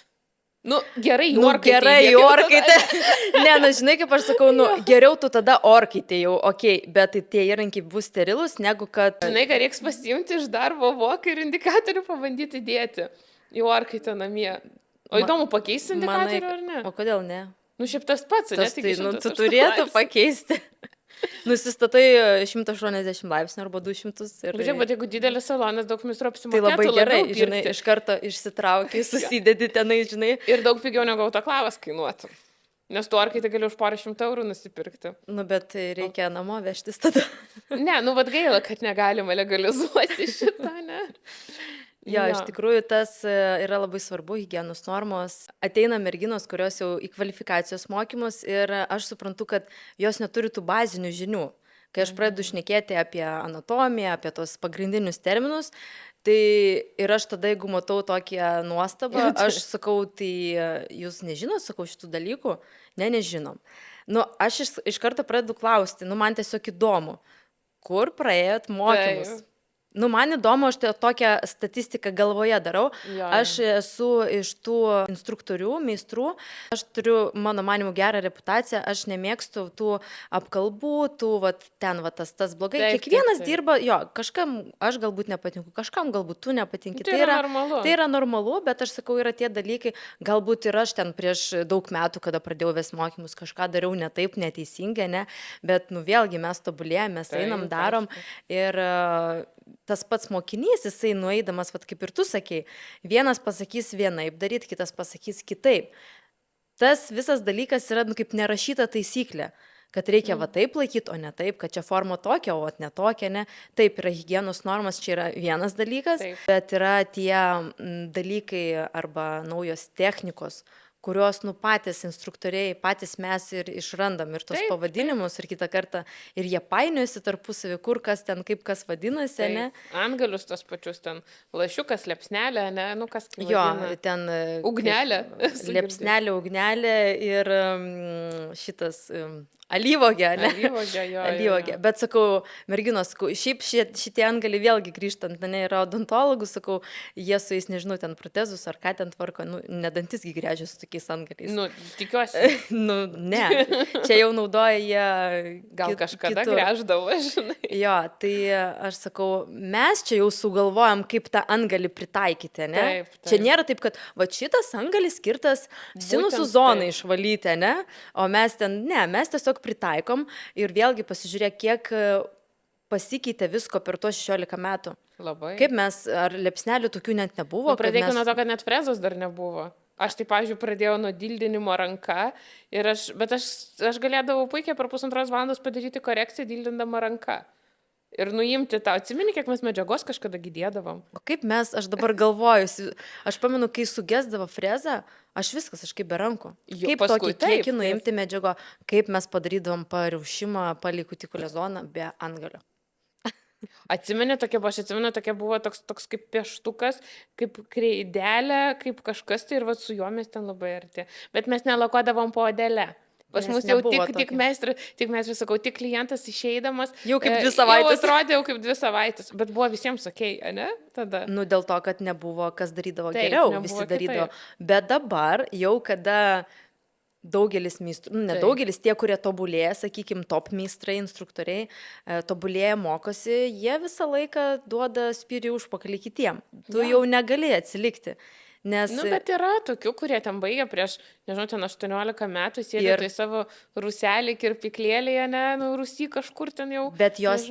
nu, gerai, gerai, orkaitė. Ne, na, žinai, kaip aš sakau, nu, geriau tu tada orkaitė jau, okei, bet tie įrankiai bus sterilus, negu kad... Žinai, ką reiks pasiimti iš darbo voką ir indikatorių pabandyti dėti į orkaitę namie. O įdomu, pakeisti indikatorių ar ne? O kodėl ne? Nu, šiaip tas pats, tas tai, nu, tu turėtų pakeisti. Nusistatai 180 laipsnių arba 200. Žiūrėk, bet jeigu didelis salonas, daug meistrų apsimokėtų, tai labai gerai, žinai, iš karto išsitraukiai, susidedi tenai, žinai. Ir daug pigiau negu autoklavas kainuotų. Nes tu orkai tai gali už porą 100 eurų nusipirkti. Nu, bet reikia namo vežtis tada. Ne, nu, vad gaila, kad negalima legalizuoti šitą, ne? Jo, iš tikrųjų tas yra labai svarbu, higienos normos. Ateina merginos, kurios jau į kvalifikacijos mokymus ir aš suprantu, kad jos neturi tų bazinių žinių. Kai aš pradedu šnekėti apie anatomiją, apie tos pagrindinius terminus, tai ir aš tada, jeigu matau tokią nuostabą, aš sakau, tai jūs nežinot, sakau, šitų dalykų? Ne, nežinom. Nu, aš iš karto pradedu klausti, nu, man tiesiog įdomu, kur praėjot mokymus? Tai. Nu, man įdomu, aš tokią statistiką galvoje darau. Aš esu iš tų instruktorių, meistrų. Aš turiu, mano manimu, gerą reputaciją. Aš nemėgstu tų apkalbų, tų, vat, ten, vat, tas blogai. Kiekvienas dirba, jo, kažkam aš galbūt nepatinku, kažkam galbūt tu nepatinki. Tai yra normalu. Tai yra normalu, bet aš sakau, yra tie dalykai, galbūt ir aš ten prieš daug metų, kada pradėjau vesti mokymus, kažką dariau ne taip, neteisingai, ne, bet, nu, vėlgi mes tobulėjame, mes einam, darom ir tas pats mokinys, jisai nueidamas, vat, kaip ir tu sakei, vienas pasakys vienaip daryti, kitas pasakys kitaip. Tas visas dalykas yra, nu, kaip nerašyta taisyklė, kad reikia va taip laikyti, o ne taip, kad čia forma tokia, o ne tokia, ne. Taip, yra higienos normas, čia yra vienas dalykas, bet yra tie dalykai arba naujos technikos, kurios, nu, patys instruktoriai, patys mes ir išrandam ir tos pavadinimus ir kitą kartą ir jie painiojasi tarpusavį, kur kas ten, kaip kas vadinasi, ne? Angalius tos pačius ten, lašiukas, liepsnelė, ne, nu, kas tai vadina? Jo, ten... Ugnelė. Liepsnelė, ugnelė ir šitas Alyvogė, ne? Alyvogė, jo. Alyvogė. Bet sakau, merginos, sakau, šiaip šitie antgaliai vėlgi grįžtant, ne, yra odontologų, sakau, jie su jais, nežinau, ten protezus ar ką ten tvarko, nu, nedantisgi grėžia su tokiais antgaliais. Nu, tikiuosi. Nu, ne, čia jau naudoja jie. Gal kažkada grėždavo, žinai. Jo, tai aš sakau, mes čia jau sugalvojam, kaip tą antgalį pritaikyti, ne? Taip. Čia nėra taip, kad va šitas antgalis skirtas sinusų zonai išvalyti, ne? O mes ten, ne, mes tiesiog pritaikom ir vėlgi pasižiūrėk, kiek pasikeitė visko per tuos 16 metų. Labai. Kaip mes, ar liepsnelių tokių net nebuvo? Nu, pradėkime nuo to, kad net frezos dar nebuvo. Aš tai, pavyzdžiui, pradėjau nuo dildinimo ranka, bet aš galėdavau puikiai per 1,5 valandos padaryti korekciją dildindama ranka. Ir nuimti tą, atsimeni, kiek mes medžiagos kažkada gydėdavom. O kaip mes, aš dabar galvoju, aš pamenu, kai sugesdavo frezą, aš kaip be rankų. Jo, Kaip paskui tokį kiekį nuimti medžiago, kaip mes padarydavom pariaušimą palei kutikulės zoną be antgalio. Atsimeni, tokia buvo toks kaip pieštukas, kaip kreidelė, kaip kažkas tai ir su juo mes ten labai arti. Bet mes nelakodavom po odelę. Pas mus jau tik meistras, sakau, tik klientas išeidamas. Jau kaip 2 savaitės. Jau atrodė jau kaip 2 savaitės, bet buvo visiems okei, ne? Tada. Nu, dėl to, kad nebuvo, kas darydavo geriau, visi darydavo. Bet dabar jau kada daugelis meistrų, nedaugelis tie, kurie tobulėja, sakykime, top meistrai, instruktoriai, tobulėja, mokosi, jie visą laiką duoda spyrį užpakalį kitiem. Tu jau negali atsilikti. Nes... Nu, bet yra tokių, kurie ten baigė prieš, nežinau, ten 18 metų, sėdė tai savo ruselį, kirpiklėlėje, ne, nu, rusy kažkur ten jau. Bet jos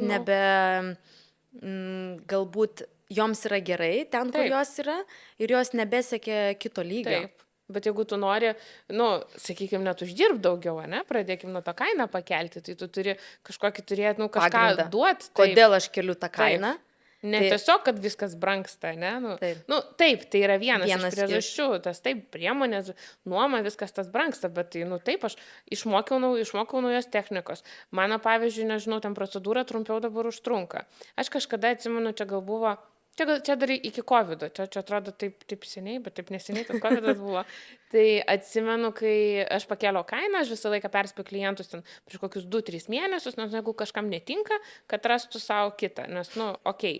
galbūt joms yra gerai ten, kur jos yra, ir jos nebesiekia kito lygio. Taip. Bet jeigu tu nori, nu, sakykime, net uždirb daugiau, ne, pradėkime nuo tą kainą pakelti, tai tu turi kažkokį turėti, nu, kažką duoti. Kodėl aš keliu tą kainą? Taip. Ne tiesiog, kad viskas brangsta, ne? Taip, tai yra vienas iš priežasčių, tas taip, priemonės, nuoma, viskas tas brangsta, bet tai, taip, aš išmokau naujos technikos. Mano, pavyzdžiui, nežinau, ten procedūra trumpiau dabar užtrunka. Aš kažkada atsimenu, čia gal buvo, čia dar iki COVID, čia atrodo taip seniai, bet taip neseniai tas COVID buvo. Tai atsimenu, kai aš pakėliau kainą, aš visą laiką perspėjau klientus ten prieš kokius 2-3 mėnesius, nes jeigu kažkam netinka, kad rastų savo kitą, nes,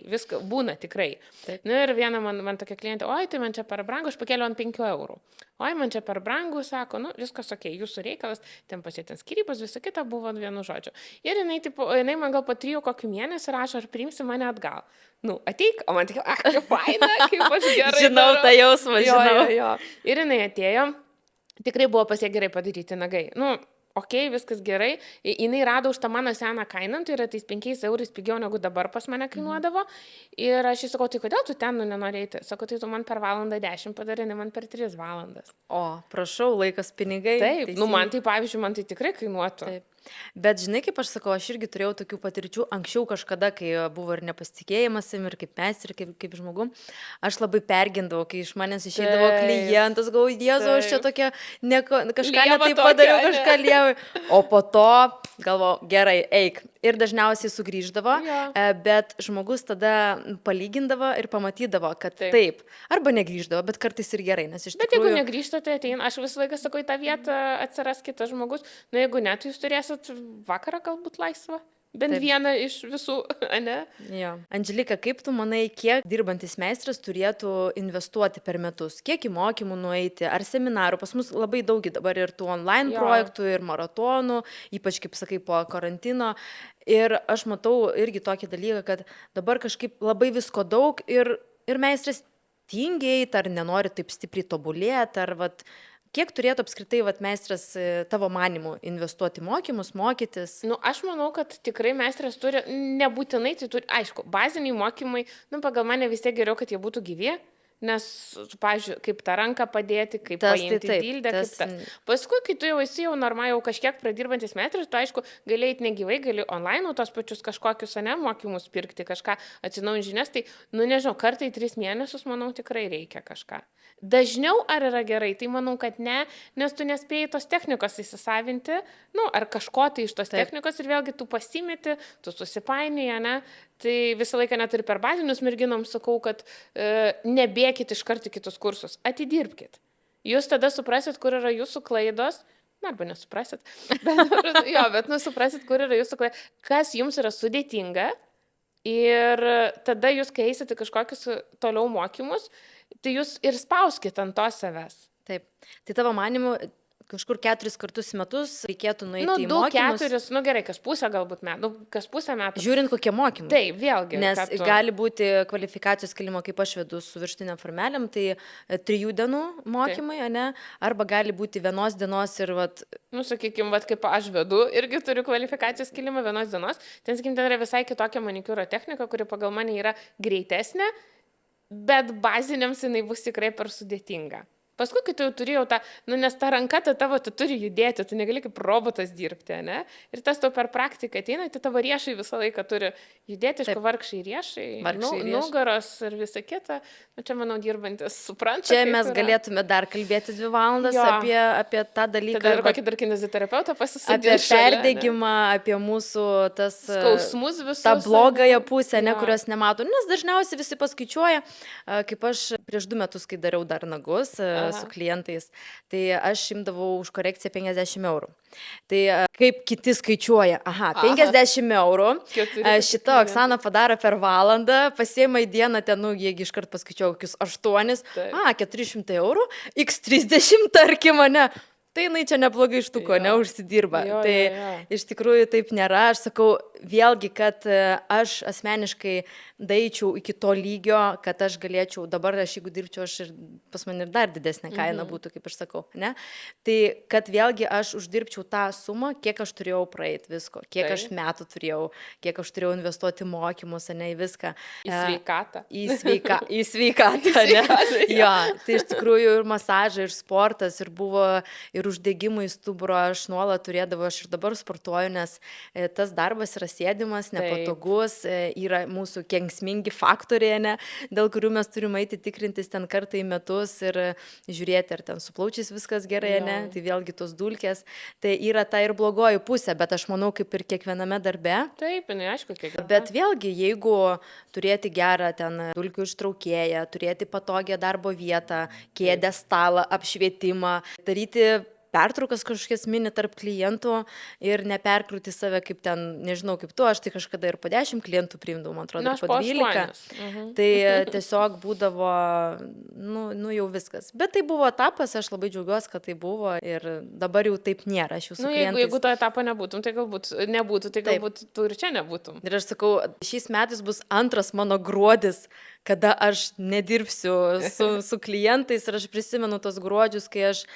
viską būna tikrai. Taip. Ir viena man tokia klientė, oi, tai man čia per brangu, aš pakėliau ant 5 eurų. Oi, man čia per brangu, sako, viskas jūsų reikalas, ten pasėtin skirybos, visa kita buvo vienu žodžiu. Ir jinai man gal po 3 kokių mėnesių rašo, ar priimsi mane atgal. Ateik, o man tik, kaip faina, kaip aš gerai. Žinau tą jausmą, žinau. Jo. Ir jinai atėjo, tikrai buvo pas ją gerai padaryti nagai. Okei, viskas gerai. Jinai rado už tą mano seną kainą, tai yra tais 5 eurais pigiau negu dabar pas mane kainuodavo. Ir aš sakau, tai kodėl tu ten nenorėjai? Sako, tai tu man per valandą 10 padarė, ne man per 3 valandas. O, prašau, laikas, pinigai. Taip, man tai, pavyzdžiui, man tai tikrai kainuotų. Taip. Bet žinai, kaip aš sakau, aš irgi turėjau tokių patirčių anksčiau kažkada, kai buvo ir nepasitikėjimas, ir kaip mes, ir kaip žmogum. Aš labai pergindavau, kai iš manęs išeidavo klientas, galvoju, Jėzau, aš čia tokia, kažką ne taip padariau, kažką lievai. O po to galvoju, gerai, eik. Ir dažniausiai sugrįždavo, bet žmogus tada palygindavo ir pamatydavo, kad taip. Arba negrįždavo, bet kartais ir gerai, nes iš tikrųjų... Bet jeigu negrįžta, tai ateina, aš visą laiką sakau, į tą vietą atsiras kitas žmogus, jeigu ne, tai jūs turėsit vakarą galbūt laisvą. Bent vieną iš visų, ne? Jo. Andželika, kaip tu manai, kiek dirbantis meistras turėtų investuoti per metus? Kiek į mokymų nueiti, ar seminarų? Pas mus labai daug dabar ir tų online projektų, ir maratonų, ypač, kaip sakai, po karantino. Ir aš matau irgi tokį dalyką, kad dabar kažkaip labai visko daug ir meistras tingiai, ar nenori taip stipriai tobulėti, ar kiek turėtų apskritai meistras tavo manimu investuoti mokymus, mokytis? Aš manau, kad tikrai meistras turi, nebūtinai tai turi, aišku, baziniai mokymai, pagal mane vis tiek geriau, kad jie būtų gyvi. Nes, pavyzdžiui, kaip tą ranką padėti, kaip paimti dildę, kaip tas. Paskui, kai tu jau esi normaliai, jau kažkiek pradirbantis meistras, tu, aišku, gali eiti negyvai, gali online tos pačius kažkokius, mokymus pirkti, kažką atsinaujinti žinias, tai, nežinau, kartai 3 mėnesius, manau, tikrai reikia kažką. Dažniau ar yra gerai, tai manau, kad ne, nes tu nespėjai tos technikos įsisavinti, ar kažko tai iš tos technikos ir vėlgi tu pasimeti, tu susipainėji, ne? Tai visą laiką net ir per bazinius merginoms sakau, kad nebėkit iš karto kitus kursus, atidirbkit. Jūs tada suprasit, kur yra jūsų klaidos, arba nesuprasit, bet suprasit, kur yra jūsų klaida, kas jums yra sudėtinga ir tada jūs, kai eisite kažkokius toliau mokymus, tai jūs ir spauskite ant to savęs. Taip. Tai tavo manimu, kažkur 4 kartus į metus reikėtų nueiti į mokymus. 4, gerai, kas pusę galbūt metų, kas pusę metų. Žiūrint, kokie mokymai. Taip, vėlgi. Nes gali būti kvalifikacijos kelimo, kaip aš vedu su viršutinėm formelėm, tai 3 dienų mokymai, ne? Arba gali būti 1 dienos ir sakykime, kaip aš vedu, irgi turiu kvalifikacijos kelimą 1 dienos. Ten, sakykime, ten yra visai kitokia manikiūro technika, kuri pagal mane yra greitesnė, bet baziniams jinai bus tikrai per sudėtinga. Paskui, kai tu jau turėjau tą, nes ta ranka tavo, tu turi judėti, tu negali kaip robotas dirbti, ne? Ir tas tau per praktiką ateina, tai tavo riešai visą laiką turi judėti, aišku, vargšai riešai, nugaros ir visa kita. Čia, manau, dirbantis supranta. Čia mes galėtume dar kalbėti 2 valandas apie tą dalyką. Tada ir kokį dar kineziterapeutą pasisodinti. Apie perdegimą, apie mūsų tas skausmus visus. tą blogąją pusę, kurios nemato. Nes dažniausiai visi paskaičiuoja, kaip aš prieš 2 metus, kai dariau dar nagus su klientais, tai aš imdavau už korekciją 50 eurų. Tai kaip kiti skaičiuoja, 50 eurų, šitą Oksana padaro per valandą, pasiema į dieną ten, jeigu iškart paskaičiuoju kokius 8, 400 eurų, x30 tarkim, ne? Tai jinai čia neblogai štuko, neužsidirba. Iš tikrųjų taip nėra. Aš sakau, vėlgi, kad aš asmeniškai daičiau iki to lygio, kad aš galėčiau, dabar aš jeigu dirbčiau, aš ir pas mane ir dar didesnė kaina būtų, kaip aš sakau, ne? Tai kad vėlgi aš uždirbčiau tą sumą, kiek aš turėjau praeiti visko, kiek aš metų turėjau, kiek aš turėjau investuoti mokymus, ne, į viską. Į sveikatą. Į sveikatą, ne? Jo, tai iš tikrųjų ir masažai, ir sportas, ir buvo ir uždegimai stuburo, aš nuolat turėdavau, aš ir dabar sportuoju, nes tas darbas yra sėdimas, nepatogus, yra mūsų kenksmingi faktoriai, ne, dėl kurių mes turime eiti tikrintis ten kartą į metus ir žiūrėti, ar ten su plaučiais viskas gerai, ne, tai vėlgi tos dulkės, tai yra ta ir blogoji pusė, bet aš manau, kaip ir kiekviename darbe. Taip, aišku, kiekviename. Bet vėlgi, jeigu turėti gerą ten dulkių ištraukėją, turėti patogią darbo vietą, kėdę, stalą, apšvietimą, daryti pertraukas kažkokias mini tarp klientų ir neperkrūti save kaip ten, nežinau kaip tu, aš tai kažkada ir po 10 klientų priimdavau, man atrodo, po 12. Tai tiesiog būdavo, jau viskas. Bet tai buvo etapas, aš labai džiaugiuosi, kad tai buvo ir dabar jau taip nėra. Aš jūsų klientais. Jeigu to etapo nebūtum, tai galbūt nebūtų, tai galbūt tu ir čia nebūtum. Ir aš sakau, šiais metais bus 2 mano gruodis, kada aš nedirbsiu su klientais ir aš prisimenu tos gruodžius, kai aš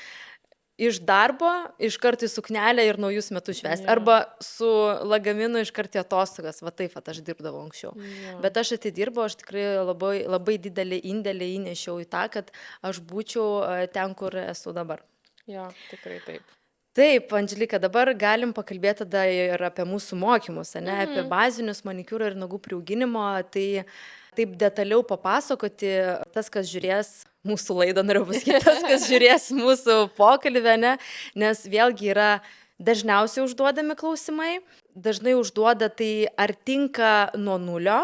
iš darbo, iš karto į suknelę ir naujus metus švęsti. Arba su lagaminu iš karto į atostogas. Va taip, aš dirbdavau anksčiau. Bet aš atidirbau, aš tikrai labai, labai didelį indėlį įnešiau į tą, kad aš būčiau ten, kur esu dabar. Jo, tikrai taip. Taip, Andželika, dabar galim pakalbėti tada ir apie mūsų mokymus, ne, apie bazinius manikiūro ir nagų priauginimo. Tai taip detaliau papasakoti, tas, kas žiūrės mūsų laidą, noriu pasakyti, tas, kas žiūrės mūsų pokalbę, ne? Nes vėlgi yra dažniausiai užduodami klausimai, dažnai užduoda tai ar tinka nuo 0,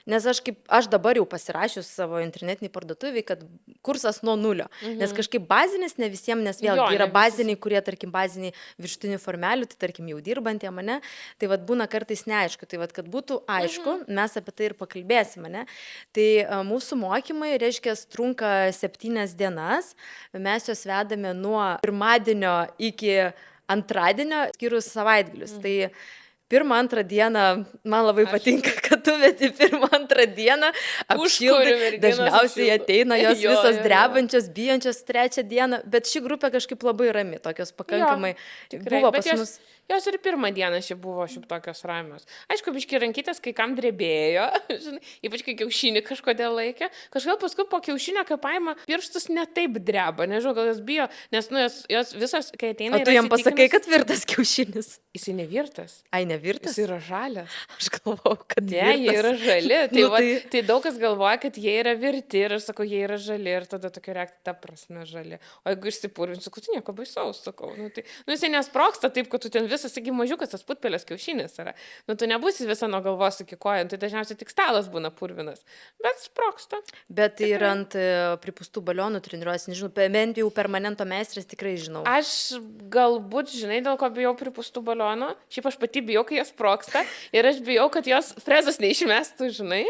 nes aš dabar jau pasirašius savo internetinį parduotuvį, kad kursas nuo 0, nes kažkaip bazinis ne visiems, nes vėlgi yra baziniai, kurie, tarkim, baziniai viršutinių formelių, tai tarkim jau dirbantiem, ne, tai vad būna kartais neaišku, tai vad, kad būtų aišku, mes apie tai ir pakalbėsime, ne, tai mūsų mokymai, reiškia, trunka 7 dienas, mes juos vedame nuo pirmadienio iki antradienio, skyrus savaitgalius, tai 1-2 dieną, man labai patinka, kad tu vedi 1-2 dieną, apšildai, dažniausiai ateina jos visos drebančios, bijančios 3 dieną, bet ši grupė kažkaip labai rami, tokios pakankamai buvo pas mus. Jos ir 1 dieną šiaip buvo šiaip tokios ramios. Aišku, biški rankytės kai kam drebėjo, žinai, ypač kai kiaušinį kažkodėl laikė. Kažkaip paskui po kiaušinio, kai paima, pirštus netaip dreba, nežinau, gal jos bijo, nes jos visos, kai ateina... O tu jam pasakai, kad virtas kiaušinis? Jisai nevirtas. Ai, nevirtas. nevirtas? Jis yra žalias. Aš galvau, kad Ne, jie yra žali. Tai, Nu, tai daug kas galvoja, kad jie yra virti ir aš sakau, jie yra žali ir tada tokia reakcija, ta prasme žali. O jeigu išsipurvinsiu, sakau, tai nieko baisaus, sakau. Jisai nesproksta taip, kad tu ten visas, sakai, mažiukas tas putpelės kiaušinis yra. Tu nebūsi visą nuo galvos iki kojų, tai dažniausiai tik stalas būna purvinas. Bet sproksta. Bet ir ant pripūstų balionų treniruojas, nežinau, bent jau permanento meistras tikrai žinau. Aš galbūt, žinai, dėl ko bijau pripūstų balionų. Šiaip aš pati bijau, kai jos sproksta. Ir aš bijau, kad jos frezas neišmestų, žinai.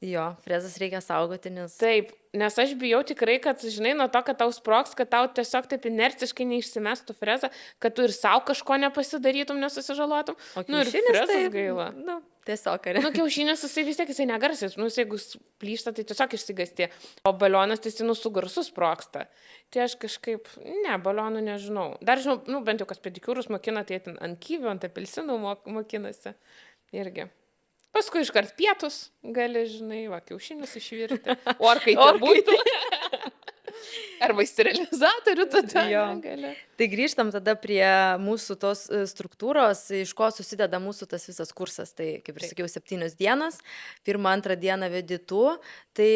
Jo, frezas reikia saugoti, nes... Taip, nes aš bijau tikrai, kad, žinai, nuo to, kad tau sproks, kad tau tiesiog taip inerciškai neišsimestų frezą, kad tu ir savo kažko nepasidarytum, nesusižalotum. O Nu, ir kiaušinis frezas tai, gaila. Nu, tiesiog, ar ne? Nu, kiaušinis jisai vis tiek, jisai negarsis. Nu, jeigu plyšta, tai tiesiog išsigasti. O balionas, tai jisai su garsu sproksta. Tai aš kažkaip, ne, balionų nežinau. Dar žinau, nu, bent jau kas pedikiūrus mokina, tai ten ant kyvių, ant apelsinų mokinasi. Irgi. Paskui iškart pietus gali, žinai, va, kiaušinius išvirti. Orkaitė būtų. Arba sterilizatorių tada gali. Tai grįžtam tada prie mūsų tos struktūros, iš ko susideda mūsų tas visas kursas. Tai, kaip ir sakiau, 7 dienas, 1-2 dieną vedi tu. Tai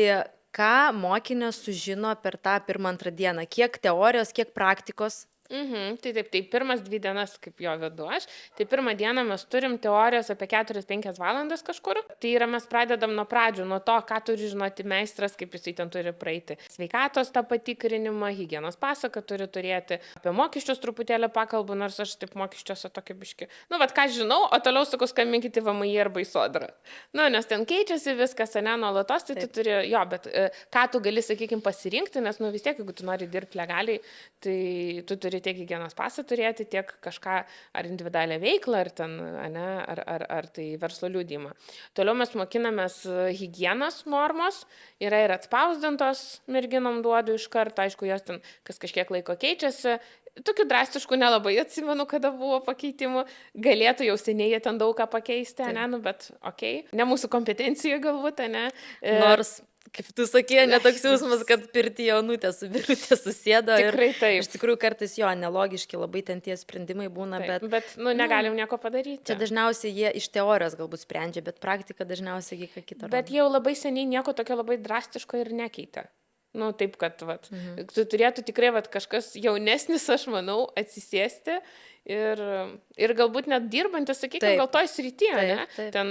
ką mokinės sužino per tą 1-2 dieną? Kiek teorijos, kiek praktikos? Tai taip, tai pirmas 2 dienas, kaip jo vedu aš, tai pirmą dieną mes turim teorijos apie 4-5 valandas kažkur. Tai yra mes pradedam nuo pradžių, nuo to, ką turi žinoti meistras, kaip jisai ten turi praeiti. Sveikatos tą patikrinimą, higienos pasaką turi turėti, apie mokesčius truputėlį pakalbu, nors aš taip mokesčiuose tokia biški. Nu, vat ką žinau, o toliau sakau, skambinkite VMI arba į sodrą. Nu, nes ten keičiasi viskas, ne, nuolatos, tai tu turi, jo, bet ką tu gali, sakykime, pasirinkti, nes, nu, vis tiek, jeigu tu nori dirbti legaliai, tai tu turi tiek higienos pasą turėti, tiek kažką ar individualią veiklą, ar, ten, ne, ar tai verslo liudijimą. Toliau mes mokinamės higienos normos, yra ir atspausdintos, merginom duodu iš karto, aišku, jos ten kas kažkiek laiko keičiasi. Tokių drastiškų nelabai atsimenu, kada buvo pakeitimų. Galėtų jau seniai jie ten daug ką pakeisti, ne, nu, bet okei. Ne mūsų kompetencija galbūt, ne. Nors... Kaip tu sakė, netoks jausmas, kad pirti jaunutė su birutė susėdo. Tikrai taip. Iš tikrųjų, kartais jo, nelogiški labai ten tie sprendimai būna, taip, bet nu, negalim nieko padaryti. Čia dažniausiai jie iš teorijos galbūt sprendžia, bet praktika dažniausiai ką kitą. Bet jau labai seniai nieko tokio labai drastiško ir nekeitė. Nu, taip, kad, vat, tu turėtų tikrai, vat, kažkas jaunesnis, aš manau, atsisėsti ir galbūt net dirbantis, sakykime, gal toj srityje, ne? Taip. Ten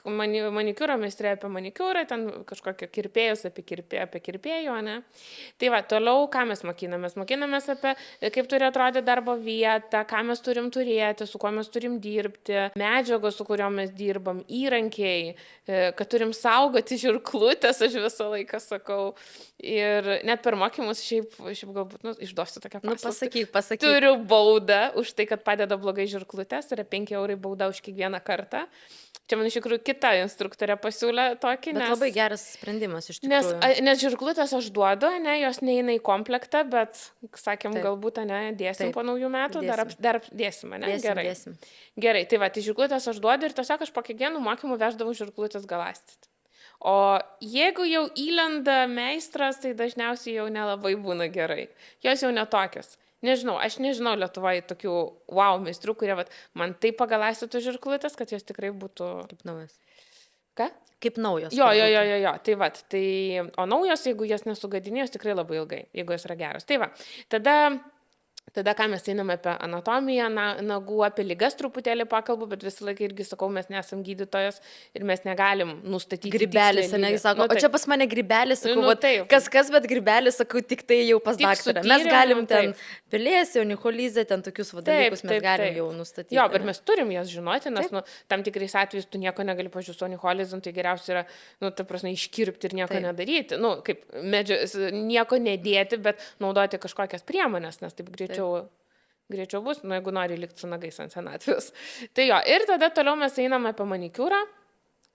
manikiūro meistrė apie manikiūrą, ten kažkokio kirpėjus apie kirpėjo, ne? Tai va, toliau, ką mes mokinamės? Mokinamės apie, kaip turi atrodyti darbo vieta, ką mes turim turėti, su kuo mes turim dirbti, medžiagos, su kuriuo mes dirbam, įrankiai, kad turim saugoti žirklutės, aš visą laiką sakau. Ir net per mokymus šiaip galbūt, nu, išduosiu tokią paslaptį. Nu, pasakyk. Turiu baudą už tai, kad padeda blogai žirklutės, yra 5 eurai bauda už kiekvieną kartą. Čia man iš tikrųjų kita instruktorė pasiūlė tokį, bet labai geras sprendimas iš tikrųjų. Nes žirklutės aš duodu, ne, jos neina į komplektą, bet, sakėm, galbūt, ne, dėsim po naujų metų, dar dėsim, ne? Gerai. Gerai, tai va, tai žirklutės aš duodu ir tiesiog aš po kiekvienų mokymų veždavau žirklutės galastyti. O jeigu jau įlenda meistras, tai dažniausiai jau nelabai būna gerai. Jos jau netokios. Nežinau, aš nežinau Lietuvoje tokių wow meistrų, kurie vat, man taip pagalastytų žirklutės, kad jos tikrai būtų... Kaip naujos. Ką? Kaip naujos. Jo. Tai vat, tai... O naujos, jeigu jas nesugadinė, jos tikrai labai ilgai, jeigu jos yra geros. Tai va, tada ką mes einame apie anatomiją, nagų, apie ligas truputėlį pakalbu, bet visą laiką irgi sakau, mes nesam gydytojas ir mes negalim nustatyti. Grybelis, ne, sako, o čia pas mane grybelis, sakau, kas, bet grybelis, sakau, tik tai jau pas daktarą. Mes galim ten pelėsį, onikolizę, ten tokius dalykus mes galim jau nustatyti. Jo, bet mes turim jas žinoti, nes tam tikrais atvejais tu nieko negali pažiūrėti su onikolizom, tai geriausia yra, ta prasme, iškirpti ir nieko nedaryti. Kaip nieko nedėti, bet naudoti kažkokias priemonės, nes taip greičiau bus, jeigu nori likti su nagais ant senatvės. Tai jo, ir tada toliau mes einame apie manikiūrą,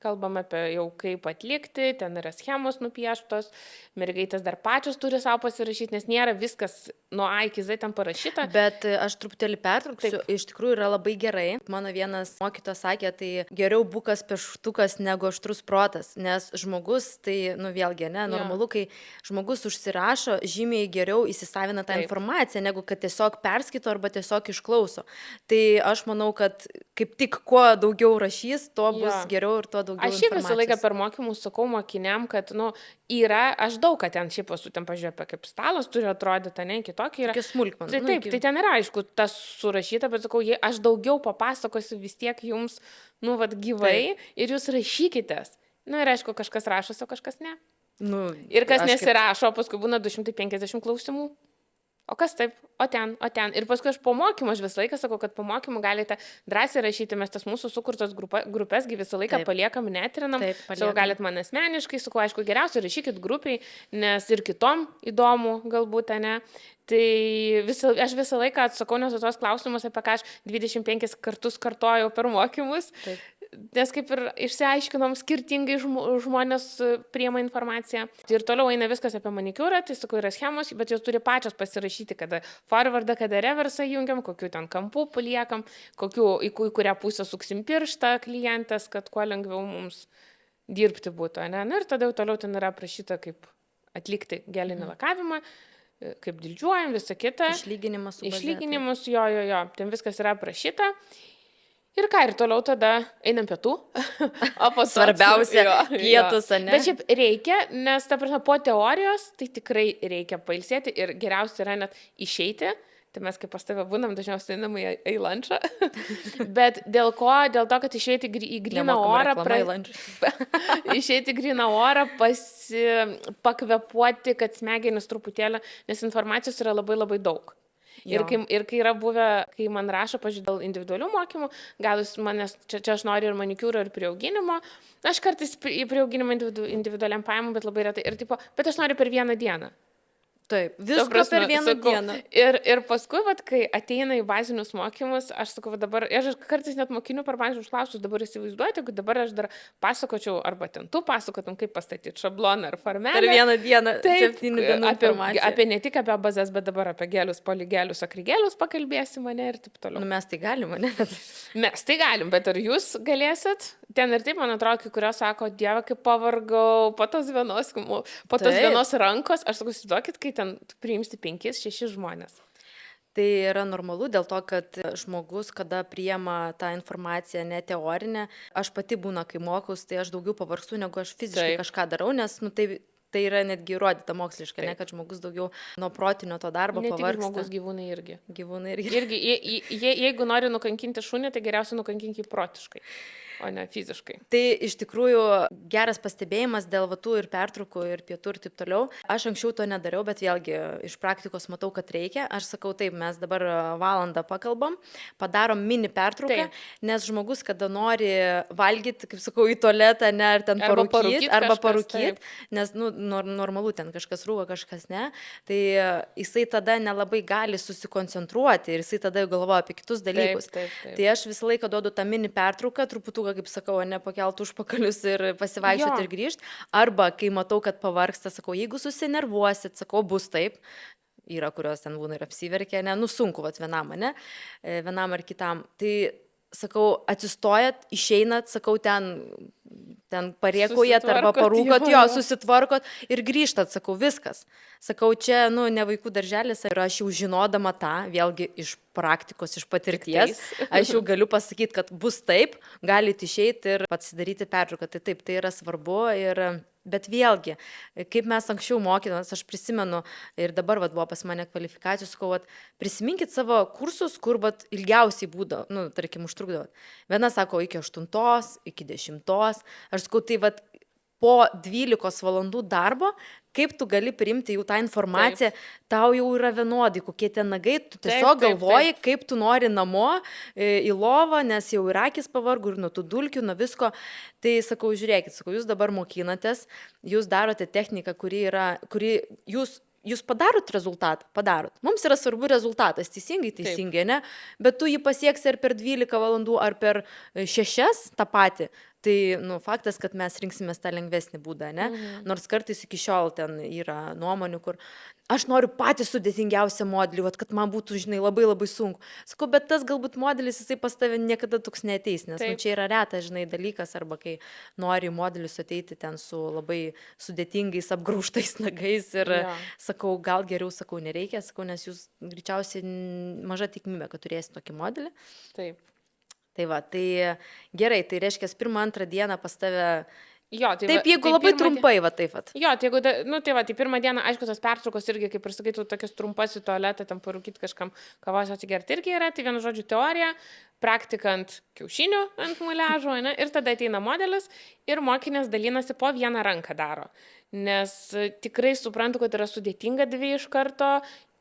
kalbam apie jau kaip atlikti, ten yra schemos nupieštos, mergaitės dar pačios turi savo pasirašyti, nes nėra viskas nuo A iki Z ten parašyta. Bet aš truputėlį pertrauksiu, iš tikrųjų yra labai gerai. Mano vienas mokytojas sakė, tai geriau bukas pieštukas negu aštrus protas, nes žmogus, tai, vėlgi, ne, normalu, kai žmogus užsirašo, žymiai geriau įsisavina tą informaciją, negu kad tiesiog perskaito arba tiesiog išklauso. Tai aš manau, kad kaip tik kuo daugiau rašys, tuo bus Jo. geriau ir tuo daugiau Aš šiaip visą laiką informacijos. per mokymus sakau mokiniam, kad, aš daug, kad ten šiaip esu, ten pažiūrėjau, apie kaip stalas turi atrodyti, ne, kitokia yra. Tokia smulkmena. Tai taip, tai ten yra, aišku, tas surašyta, bet sakau, aš daugiau papasakosiu vis tiek jums, gyvai ir jūs rašykitės. Ir aišku, kažkas rašosi, o kažkas ne. Ir kas nesirašo, paskui būna 250 klausimų. O kas taip, o ten. Ir paskui aš po mokymų, aš visą laiką sakau, kad po mokymų galite drąsiai rašyti, mes tas mūsų sukurtos grupėsgi visą laiką paliekam, netrinam. Sakau, galite man asmeniškai, sakau, aišku, geriausia rašykit grupiai, nes ir kitom įdomu galbūt, ne. Tai aš visą laiką atsakau, nes tos klausimus, apie ką aš 25 kartus kartojau per mokymus. Taip. Nes kaip ir išsiaiškinom, skirtingai žmonės priima informaciją. Ir toliau eina viskas apie manikiūrą, tai sakau, yra schemos, bet jos turi pačios pasirašyti, kada forwardą, kada reversą jungiam, kokiu ten kampų paliekam, į kurią pusę suksim pirštą klientas, kad kuo lengviau mums dirbti būtų. Ne? Ir tada jau toliau ten yra aprašyta, kaip atlikti gelinį lakavimą, kaip dildžiuojam, visą kitą. Išlyginimus, jo. Ten viskas yra aprašyta. Ir ką, ir toliau tada einam pietų. Svarbiausia, pietus, ne? Bet šiaip reikia, nes, ta prasme, po teorijos, tai tikrai reikia pailsėti ir geriausia yra net išeiti. Tai mes kaip pas tave būnam, dažniausiai einam į lunchą. Bet dėl ko? Dėl to, kad išeiti į gryną orą, išeiti į gryną orą, pakvepuoti, kad smegenys truputėlį, nes informacijos yra labai labai daug. Ir kai yra buvę, kai man rašo, pažiūrėjau, dėl individualių mokymų, gal jūs manęs, čia aš noriu ir manikiūro, ir prieauginimo, aš kartais į prieauginimą individualiam paimu, bet labai retai, bet aš noriu per vieną dieną. Taip, viskas per vieną dieną. Ir paskui, kai ateina į bazinius mokymus, aš sakau, dabar, aš kartais net mokinių per bazinius klausimus, dabar įsivaizduojate, kad dabar aš dar pasakočiau, arba ten tu pasakotum, kaip pastatyti šabloną ar formelę. Per vieną dieną, 7 dienų informaciją. Apie ne tik apie bazės, bet dabar apie gelius, poligelius, akrigelius pakalbėsim, ne, ir taip toliau. Mes tai galim, ne? Mes tai galim, bet ar jūs galėsit? Ten ir taip, man atrodo, kai kurios sako, Dieve, kaip pavargau, po tos vienos rankos, aš sakau, įsivaizduokit, kai ten priimsti 5-6 žmonės. Tai yra normalu dėl to, kad žmogus, kada priima tą informaciją ne teorinę, aš pati būna, kai mokaus, tai aš daugiau pavargstu, negu aš fiziškai kažką darau, nes tai yra netgi įrodyta moksliškai, ne, kad žmogus daugiau nuo protinio to darbo pavargsta. Ne tik žmogus, gyvūnai irgi. Gyvūnai irgi. Jeigu nori nukankinti šunį, tai geriausia nukankinti protiškai, o ne fiziškai. Tai iš tikrųjų geras pastebėjimas dėl tų ir pertraukų, ir pietų ir taip toliau. Aš anksčiau to nedariau, bet vėlgi iš praktikos matau, kad reikia. Aš sakau, taip, mes dabar valandą pakalbam, padarom mini pertrauką, nes žmogus, kada nori valgyti, kaip sakau, į tualetą, ne, ar ten parūkyti, nes, normalu, ten kažkas rūva, kažkas ne, tai jisai tada nelabai gali susikoncentruoti ir jisai tada galvoja apie kitus dalykus. Taip. Tai aš visą laiką duodu tą mini pertrauką, truputuką, kaip sakau, nepakelt užpakalius ir pasivaikščioti ir grįžti. Arba, kai matau, kad pavargsta, sakau, jeigu susinervuosit, sakau, bus taip. Yra, kurios ten būna ir apsiverkia, ne, sunku, vienam ar kitam. Tai, sakau, atsistojat, išeinat, sakau, ten parėkaujat arba parūkot, susitvarkot ir grįžtat, sakau, viskas. Sakau, čia, ne vaikų darželis, ir aš jau žinodama tą, vėlgi iš praktikos, iš patirties, aš jau galiu pasakyti, kad bus taip, galite išeiti ir pasidaryti pertrauką. Tai taip, tai yra svarbu bet vėlgi, kaip mes anksčiau mokydavomės, aš prisimenu ir dabar buvo pas mane kvalifikacijų, sakau, prisiminkit savo kursus, kur ilgiausiai būdavo, tarkim, užtrukdavot. Viena sako, iki 8, iki 10, aš sakau, tai po 12 valandų darbo, kaip tu gali priimti jau tą informaciją, tau jau yra vienodai, kokie ten nagai, tu tiesiog galvoji, kaip tu nori namo, į lovą, nes jau ir akis pavargo, ir nuo tų dulkių, nuo visko. Tai sakau, žiūrėkit, jūs dabar mokinatės, jūs darote techniką, kuri jūs padarot rezultatą, padarot. Mums yra svarbu rezultatas, teisingai, ne? Bet tu jį pasieksi ar per 12 valandų, ar per 6 tą patį. Tai, faktas, kad mes rinksimės tą lengvesnį būdą, ne? Nors kartais iki šiol ten yra nuomonių, kur aš noriu patį sudėtingiausią modelį, kad man būtų, labai labai sunku. Sakau, bet tas galbūt modelis, jisai pas tave niekada toks neateis, nes čia yra retas, dalykas, arba kai nori modelius ateiti ten su labai sudėtingais, apgraužtais nagais ir sakau, gal geriau, sakau, nereikia, sakau, nes jūs greičiausiai maža tikimybė, kad turėsite tokį modelį. Taip. Tai va, tai gerai, tai reiškia, pirmą, antrą dieną pas tave. Jo, tai Taip, jeigu labai trumpai, va taip pat. Jo, tai jeigu, nu tai va, tai pirmą dieną, aišku, tos pertraukos irgi, kaip ir sakytų, tokias trumpas į tualetą, ten parūkyti kažkam kavos atsigerti irgi yra, tai vienu žodžiu teorija, praktika ant kiaušinių, ant muliažo, ne, ir tada ateina modelis ir mokinės dalinasi po vieną ranką daro. Nes tikrai suprantu, kad yra sudėtinga dvi iš karto,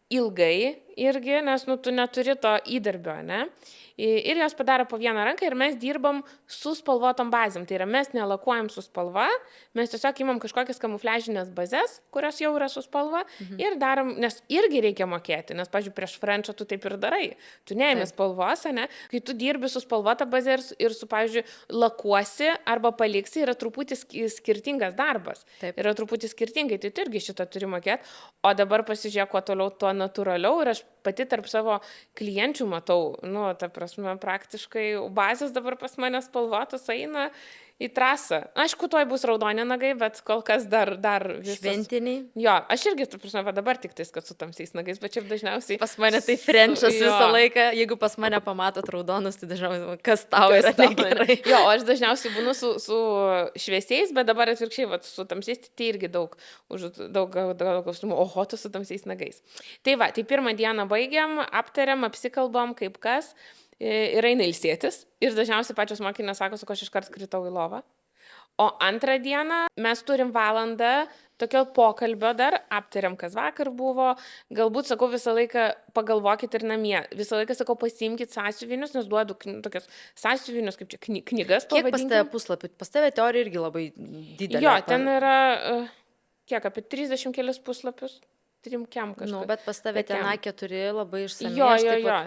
ilgai irgi, nes nu, tu neturi to įdarbio, ne? Ir jos padaro po vieną ranką ir mes dirbam su spalvotom bazėm. Tai yra, mes nelakuojam su spalva, mes tiesiog imam kažkokias kamufliažinės bazės, kurios jau yra su spalva ir darom, nes irgi reikia mokėti, nes, pavyzdžiui, prieš Frenchą tu taip ir darai. Tu neėmė spalvos, ne? Kai tu dirbi su spalvota bazė ir su, pavyzdžiui, lakuosi arba paliksi, yra truputį skirtingas darbas. Taip. Yra truputį skirtingai, tai tu irgi šitą turi mokėti. O dabar pasižiūrėk, kuo toliau, tuo natūraliau ir aš pati tarp savo klienčių matau, nu, ta prasme, praktiškai bazės dabar pas mane spalvotos eina į trasą. Aišku, tuoj bus raudoni nagai, bet kol kas dar visas... Šventiniai. Jo, aš irgi, tu prasme, va dabar tik tais, kad su tamsiais nagais, bet čia dažniausiai... Pas mane tai Frenchas visą laiką, jeigu pas mane pamatot raudonus, tai dažniausiai, kas tau yra negerai. Jo, aš dažniausiai būnu su šviesiais, bet dabar atvirkščiai, va, su tamsiais, tai irgi daug klausimų, oho, tu su tamsiais nagais. Tai va, tai pirmą dieną baigiam, aptariam, apsikalbam, kaip kas. Ir eina ilsėtis. Ir dažniausiai pačios mokinės sako, kad aš iškart kritau į lovą. O antrą dieną mes turim valandą tokio pokalbio dar, aptariam, kas vakar buvo. Galbūt, sakau, visą laiką pagalvokit ir namie. Visą laiką, sakau, pasiimkit sąsiuvinius, nes duodu tokias sąsiuvinius, kaip čia knygas. Kiek pas tave puslapių? Pas tave teorija irgi labai didelė. Jo, ten yra, kiek, apie 30 kelius puslapius. Trimkiam kažką. Nu, bet pas tave ten A4 labai išsamiai. Jo.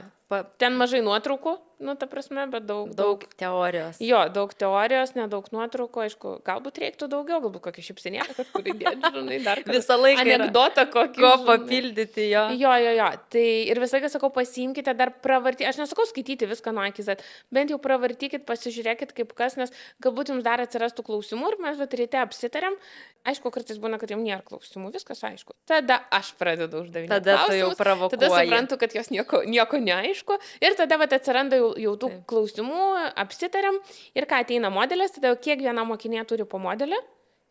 Ten mažai nuotraukų, nu, ta prasme, bet daug teorijos. Jo, daug teorijos, nedaug nuotraukų, aišku, galbūt reiktų daugiau, galbūt kokį šipsinėlį kažkur įdėti, žinai, dar visą laiką anekdotą kokį. Ko papildyti, jo. Jo. Tai ir visą laiką sakau, pasiimkite, dar pravartykite, aš nesakau skaityti viską nuo akis, bent jau pravartykite, pasižiūrėkite kaip kas, nes galbūt jums dar atsirastų klausimų ir mes ryte apsitarėm. Aišku, kartais būna, kad jums nėra klausimų, viskas aišku. Tada aš pradedu uždavinėti. Tada tu jau provokuoji. Tada suprantu, kad jos nieko neaišku. Ir tada atsiranda jau tų klausimų, apsitarėm. Ir ką ateina modelis, tada kiekviena mokinė turi po modelį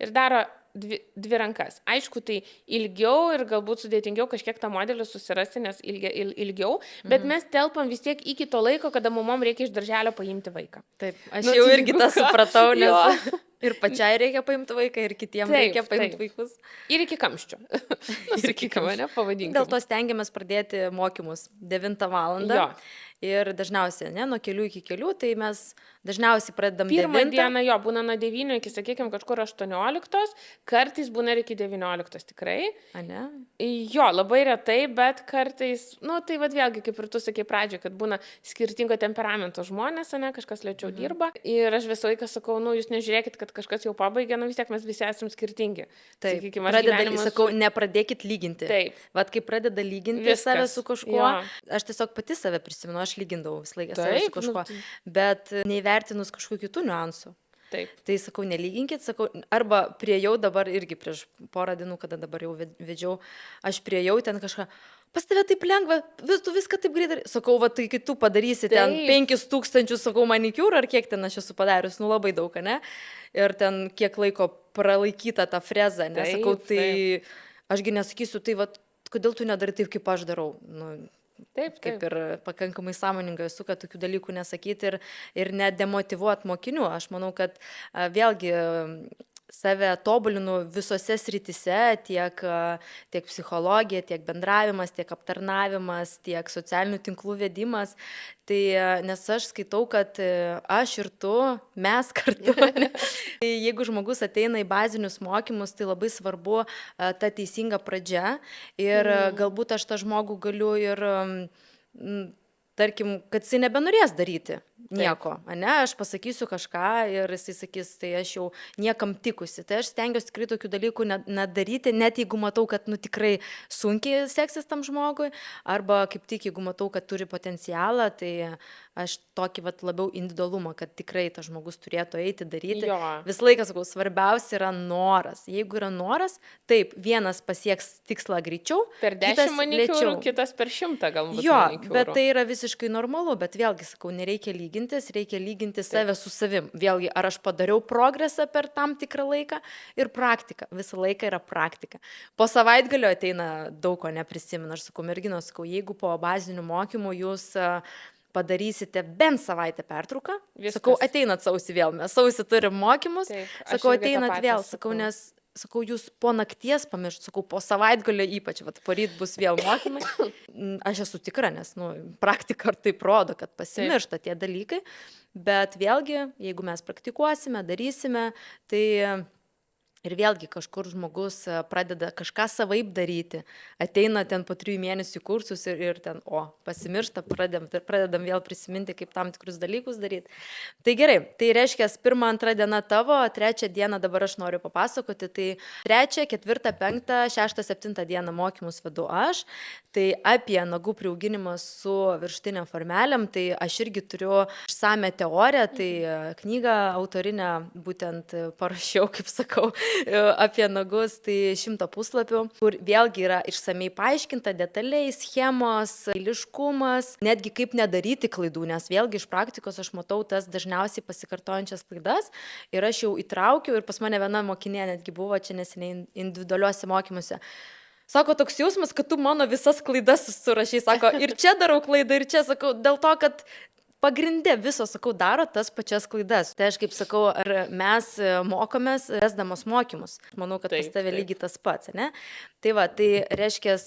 ir daro dvi rankas. Aišku, tai ilgiau ir galbūt sudėtingiau kažkiek tą modelį susirasti, nes ilgiau, bet mes telpam vis tiek iki to laiko, kada mumom reikia iš darželio paimti vaiką. Taip, aš jau irgi tą supratau, nes ir pačiai reikia paimti vaiką, ir kitiems reikia paimti vaikus. Ir iki kamščio. Sakykime, ne, pavadinkime. Dėl to stengiamės pradėti mokymus 9 valandą. Ir dažniausiai, ne, nuo kelių iki kelių, tai mes dažniausiai pradedam 9. Pirmą dieną jo, būna nuo 9 iki, sakykime, kažkur 18, kartais būna ir iki 19 tikrai. A ne? Jo, labai retai, bet kartais, nu tai vad vėlgi, kaip ir tu sakei pradžioje, kad būna skirtingo temperamento žmonės, ne, kažkas lėčiau dirba. Ir aš visą laiką sakau, nu jūs nežiūrėkit, kad kažkas jau pabaigė, nu vis tiek mes visi esame skirtingi. Taip, sakau, nepradėkit lyginti. Taip. Vat kai pradeda lyginti save su kažkuo, aš tiesiog pati save prisimenu, aš lygindavau visą laiką save su kažkuo, bet neįvertinus kažkokių kitų niuansų. Taip. Tai sakau, nelyginkit, sakau, arba priejau dabar irgi prieš porą dienų, kada dabar jau vedžiau, aš priejau ten kažką, pas tave taip lengva, tu viską taip greitai, sakau, va tai kitų padarysi ten 5000, sakau, manikiūrų, ar kiek ten aš esu padarius, nu labai daug, ne? Ir ten kiek laiko pralaikyta ta freza, nes sakau, tai ašgi nesakysiu, tai va, kodėl tu nedarai taip, kaip aš darau, nu. Taip. Kaip ir pakankamai sąmoningai esu, kad tokių dalykų nesakyti ir nedemotyvuot mokinių. Aš manau, kad vėlgi save tobulinu visose srityse, tiek psichologija, tiek bendravimas, tiek aptarnavimas, tiek socialinių tinklų vedimas. Tai nes aš skaitau, kad aš ir tu, mes kartu. Tai jeigu žmogus ateina į bazinius mokymus, tai labai svarbu ta teisinga pradžia. Ir galbūt aš tą žmogų galiu ir, tarkim, kad jisai nebenorės daryti nieko, ne, aš pasakysiu kažką ir jisai sakys, tai aš jau niekam tikusi. Tai aš stengiuosi tikrai tokių dalykų nedaryti, net jeigu matau, kad tikrai sunkiai seksis tam žmogui, arba kaip tik, jeigu matau, kad turi potencialą, tai aš tokį labiau individualumą, kad tikrai tas žmogus turėtų eiti, daryti. Visą laiką sakau, svarbiausia yra noras. Jeigu yra noras, taip, vienas pasieks tikslą greičiau, per 10 manikiūrų, kitas per 100 galbūt. Jo, bet tai yra visiškai normalu, bet vėlgi sakau, nereikia lyginti. lygintis, reikia lyginti save su savim. Vėlgi, ar aš padariau progresą per tam tikrą laiką ir praktika. Visą laiką yra praktika. Po savaitgalio ateina daug ko neprisimenu. Aš sakau, merginos, sakau, jeigu po bazinių mokymų jūs padarysite bent savaitę pertrauką, sakau, ateinat sausį vėl, mes sausį turim mokymus, sakau, ateinat vėl, sakau, nes sakau, jūs po nakties pamiršt, sakau, po savaitgalio ypač, vat poryt bus vėl mokymai. Aš esu tikra, nes praktika ar taip rodo, kad pasimiršta tie dalykai, bet vėlgi, jeigu mes praktikuosime, darysime, tai ir vėlgi kažkur žmogus pradeda kažką savaip daryti, ateina ten po 3 mėnesių kursus ir ten, pasimiršta, pradedam vėl prisiminti, kaip tam tikrus dalykus daryti. Tai gerai, tai reiškia, 1-2 diena tavo, 3 dieną dabar aš noriu papasakoti, tai 3, 4, 5, 6, 7 dieną mokymus vedu aš, tai apie nagų priauginimą su viršutiniam formelėm, tai aš irgi turiu išsame teoriją, tai knygą autorinę būtent parašiau, kaip sakau, apie nagus, tai 100 puslapių, kur vėlgi yra išsamei paaiškinta detaliai, schemos, eiliškumas, netgi kaip nedaryti klaidų, nes vėlgi iš praktikos aš matau tas dažniausiai pasikartojančias klaidas ir aš jau įtraukiau ir pas mane viena mokinė netgi buvo čia neseniai individualiuose mokymuose. Sako, toks jausmas, kad tu mano visas klaidas surašai, sako, ir čia darau klaidą, ir čia, sakau, dėl to, kad pagrindė viso, sakau, daro tas pačias klaidas. Tai aš kaip sakau, ar mes mokomės vesdamos mokymus. Manau, kad pas tave lygiai tas pats, ne? Tai va, tai reiškia,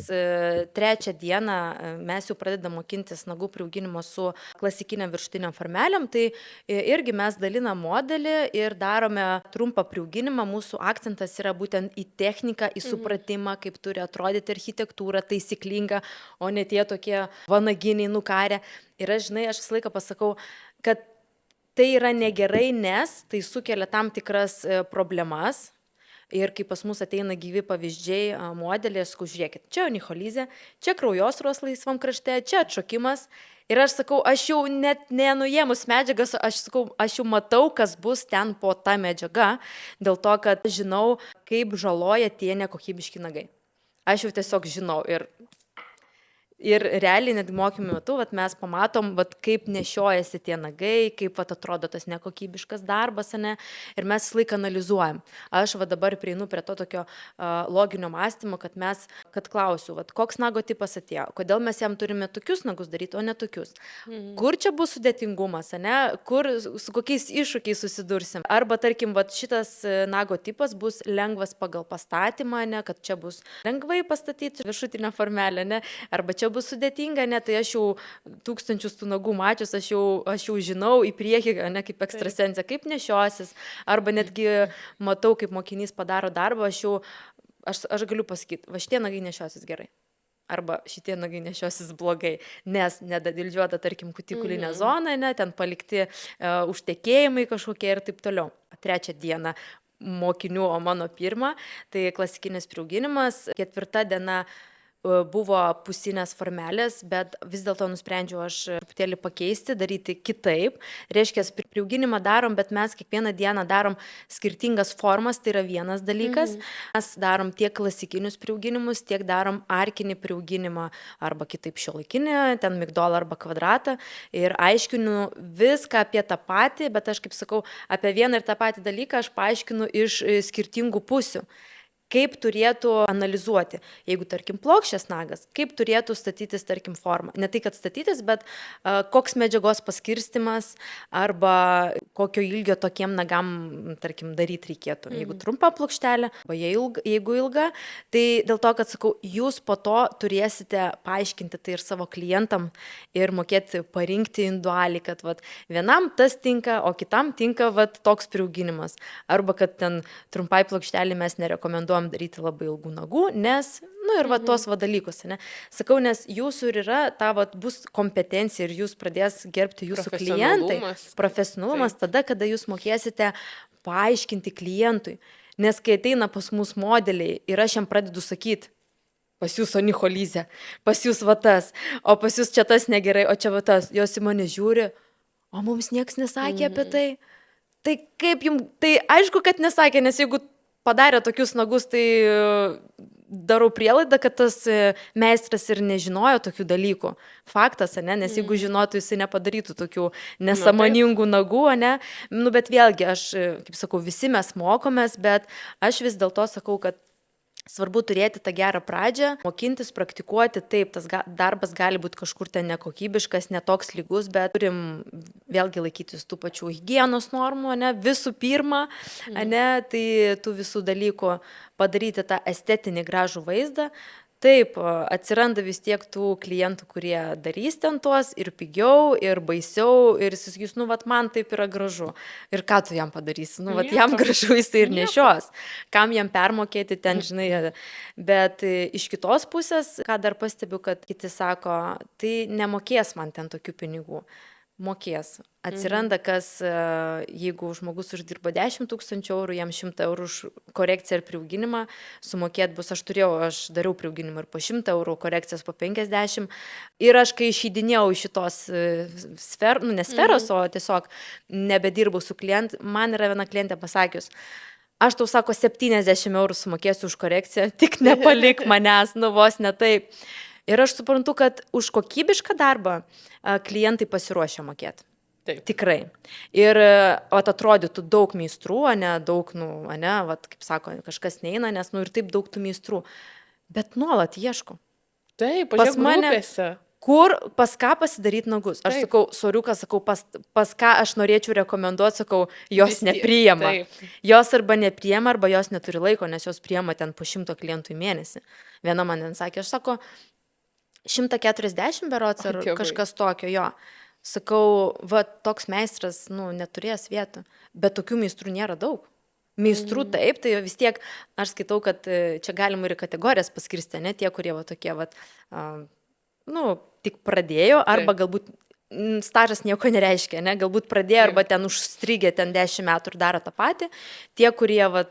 3 dieną mes jau pradedam mokintis nagų priauginimo su klasikiniam viršutiniam formelėm, tai irgi mes dalinam modelį ir darome trumpą priauginimą. Mūsų akcentas yra būtent į techniką, į supratimą, kaip turi atrodyti architektūra taisyklinga, o ne tie tokie vanaginiai nukarę. Ir aš, žinai, aš visą laiką pasakau, kad tai yra negerai, nes tai sukelia tam tikras problemas. Ir kai pas mus ateina gyvi pavyzdžiai, modeliai, aš sakau, žiūrėkit, čia oniholizė, čia kraujosruvos laisvam krašte, čia atšokimas. Ir aš sakau, aš jau net nenuėmus medžiagas, aš sakau, aš jau matau, kas bus ten po tą medžiagą, dėl to, kad žinau, kaip žaloja tie nekokybiški nagai. Aš jau tiesiog žinau ir realiai net mokymų metu mes pamatom, kaip nešiojasi tie nagai, kaip atrodo tas nekokybiškas darbas, ne? Ir mes visą laiką analizuojam. Aš dabar prieinu prie to tokio loginio mąstymo, kad klausiu, koks nago tipas atėjo, kodėl mes jam turime tokius nagus daryti, o ne tokius. Kur čia bus sudėtingumas, ne? Kur su kokiais iššūkiais susidursim. Arba tarkim, šitas nago tipas bus lengvas pagal pastatymą, ne? Kad čia bus lengvai pastatyti viršutinę formelę, ne? Arba čia bus sudėtinga, ne, tai aš jau tūkstančius tų nagų mačius, aš jau žinau į priekį, ne, kaip ekstrasensė, kaip nešiosis, arba netgi matau, kaip mokinys padaro darbą, aš galiu pasakyti, šitie nagai nešiosis gerai. Arba šitie nagai nešiosis blogai, nes nedadildžiuota, tarkim, kutikulinė zona, ne, ten palikti užtekėjimai kažkokie ir taip toliau. 3 dieną mokinių, o mano 1, tai klasikinis priauginimas, 4 diena buvo pusinės formelės, bet vis dėlto nusprendžiau aš truputėlį pakeisti, daryti kitaip. Reiškia, priauginimą darom, bet mes kiekvieną dieną darom skirtingas formas, tai yra vienas dalykas. Mes darom tiek klasikinius priauginimus, tiek darom arkinį priauginimą, arba kitaip šiuolaikinį, ten migdolą arba kvadratą. Ir aiškinu viską apie tą patį, bet aš kaip sakau, apie vieną ir tą patį dalyką aš paaiškinu iš skirtingų pusių. Kaip turėtų analizuoti, jeigu, tarkim, plokščias nagas, kaip turėtų statytis, tarkim, forma. Ne tai, kad statytis, bet koks medžiagos paskirstimas arba kokio ilgio tokiem nagam, tarkim, daryti reikėtų. Jeigu trumpa plokštelė, arba jeigu ilga, tai dėl to, kad, sakau, jūs po to turėsite paaiškinti tai ir savo klientam ir mokėti parinkti individualiai, kad vienam tas tinka, o kitam tinka toks priauginimas. Arba, kad ten trumpai plokštelį mes nerekomenduojame daryti labai ilgų nagų, nes, ir tuos dalykus, ne. Sakau, nes jūsų ir yra, bus kompetencija ir jūs pradės gerbti jūsų klientai. Profesionalumas tada, kada jūs mokėsite paaiškinti klientui. Nes kai ateina pas mus modeliai ir aš jam pradedu sakyti, pas jūs oniholizė, pas jūs tas, o pas jūs čia tas negerai, o čia tas, jos į mane žiūri, o mums nieks nesakė apie tai. Tai kaip jums, tai aišku, kad nesakė, nes jeigu padarė tokius nagus, tai darau prielaidą, kad tas meistras ir nežinojo tokių dalykų. Faktas, ne? Nes jeigu žinotų, jisai nepadarytų tokių nesąmoningų nagų, ne? Nu, bet vėlgi, aš, kaip sakau, visi mes mokomės, bet aš vis dėlto sakau, kad svarbu turėti tą gerą pradžią, mokintis, praktikuoti, taip, tas darbas gali būti kažkur ten nekokybiškas, netoks lygus, bet turim vėlgi laikytis tų pačių higienos normų, ne, visų pirma, ne, tai tų visų dalykų padaryti tą estetinį gražų vaizdą. Taip, atsiranda vis tiek tų klientų, kurie darys ten tuos ir pigiau, ir baisiau, ir jis sakys, nu, vat man taip yra gražu. Ir ką tu jam padarysi? Nu, vat jam gražu jisai ir nešios. Kam jam permokėti ten, žinai. Bet iš kitos pusės, ką dar pastebiu, kad kiti sako, tai nemokės man ten tokių pinigų. Mokės. Atsiranda, kas, jeigu žmogus uždirba 10 000 eurų, jam 100 eurų už korekciją ir priauginimą sumokėt bus. Aš dariau priauginimą ir po 100 eurų, korekcijas po 50. Ir aš, kai išeidinėjau iš šitos sferos, nu, ne sferos, o tiesiog nebedirbau su klientu, man yra viena klientė pasakius, aš tau sako 70 eurų sumokėsiu už korekciją, tik nepalik manęs, nu vos ne taip. Ir aš suprantu, kad už kokybišką darbą klientai pasiruošia mokėti. Taip. Tikrai. Ir atrodytų daug meistrų, ne daug, nu, ne, vat, kaip sako, kažkas neina, nes, nu, ir taip daug tų meistrų. Bet nuolat ieško. Taip, pas mane, grupėse. kur, pas ką pasidaryti nagus. Aš Taip. sakau, soriukas, sakau, pas ką aš norėčiau rekomenduoti, sakau, jos nepriima. Taip. Jos arba nepriima, arba jos neturi laiko, nes jos priima ten po 100 klientų į mėnesį. Viena man ten sakė, aš sako, 140 berods ar kažkas tokio, jo. Sakau, va, toks meistras, nu, neturės vietų, bet tokių meistrų nėra daug. Meistrų taip, tai vis tiek, aš skaitau, kad čia galima ir kategorijas paskirsti, ne tie, kurie va tokie, va, nu, tik pradėjo, arba galbūt stažas nieko nereiškia, ne, galbūt pradėjo, arba ten užstrigė ten 10 metų ir daro tą patį. Tie, kurie, va,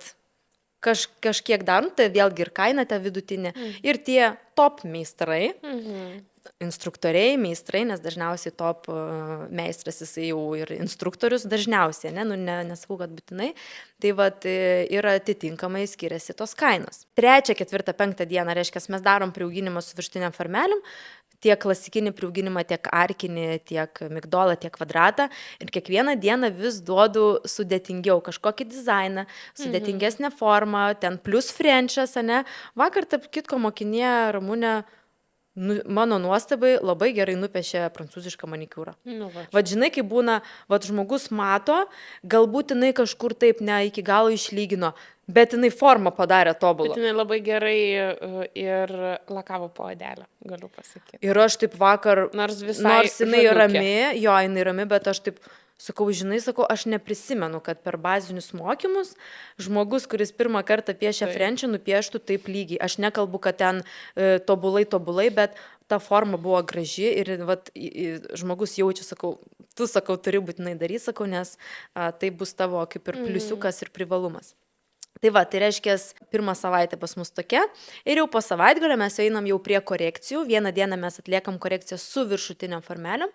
kažkiek daro, tai vėlgi ir kaina ta vidutinė. Ir tie top meistrai, instruktoriai, meistrai, nes dažniausiai top meistras jisai jau ir instruktorius dažniausiai, ne, nu, nesakau, kad būtinai, tai vat ir atitinkamai skiriasi tos kainos. 3., 4., 5. dieną, reiškia, mes darom priauginimą su virštiniam farmelium, tiek klasikinį priauginimą, tiek arkinį, tiek migdolą, tiek kvadratą. Ir kiekvieną dieną vis duodu sudėtingiau kažkokį dizainą, sudėtingesnę formą, ten plus frenčas, ne. Vakar, tarp kitko, mokinė Ramunė, mano nuostabai, labai gerai nupiešė prancūzišką manikiūrą. Nu, Vat žinai, kai būna, vat žmogus mato, galbūt jinai kažkur taip ne iki galo išlygino, bet jinai formą padarė tobulą. Bet jinai labai gerai ir lakavo po odelę, galiu pasakyti. Ir aš taip vakar, nors jinai rami, jo, jinai rami, bet aš taip sakau, žinai, sakau, aš neprisimenu, kad per bazinius mokymus žmogus, kuris pirmą kartą piešia frenčį, nupieštų taip lygiai. Aš nekalbu, kad ten tobulai, bet ta forma buvo graži ir vat, žmogus jaučia, sakau, tu, sakau, turi būtinai daryti, sakau, nes tai bus tavo kaip ir pliusiukas ir privalumas. Tai va, tai reiškia, pirmą savaitę pas mus tokia ir jau po savaitgalio mes einam jau prie korekcijų. Vieną dieną mes atliekam korekciją su viršutiniam formeliam,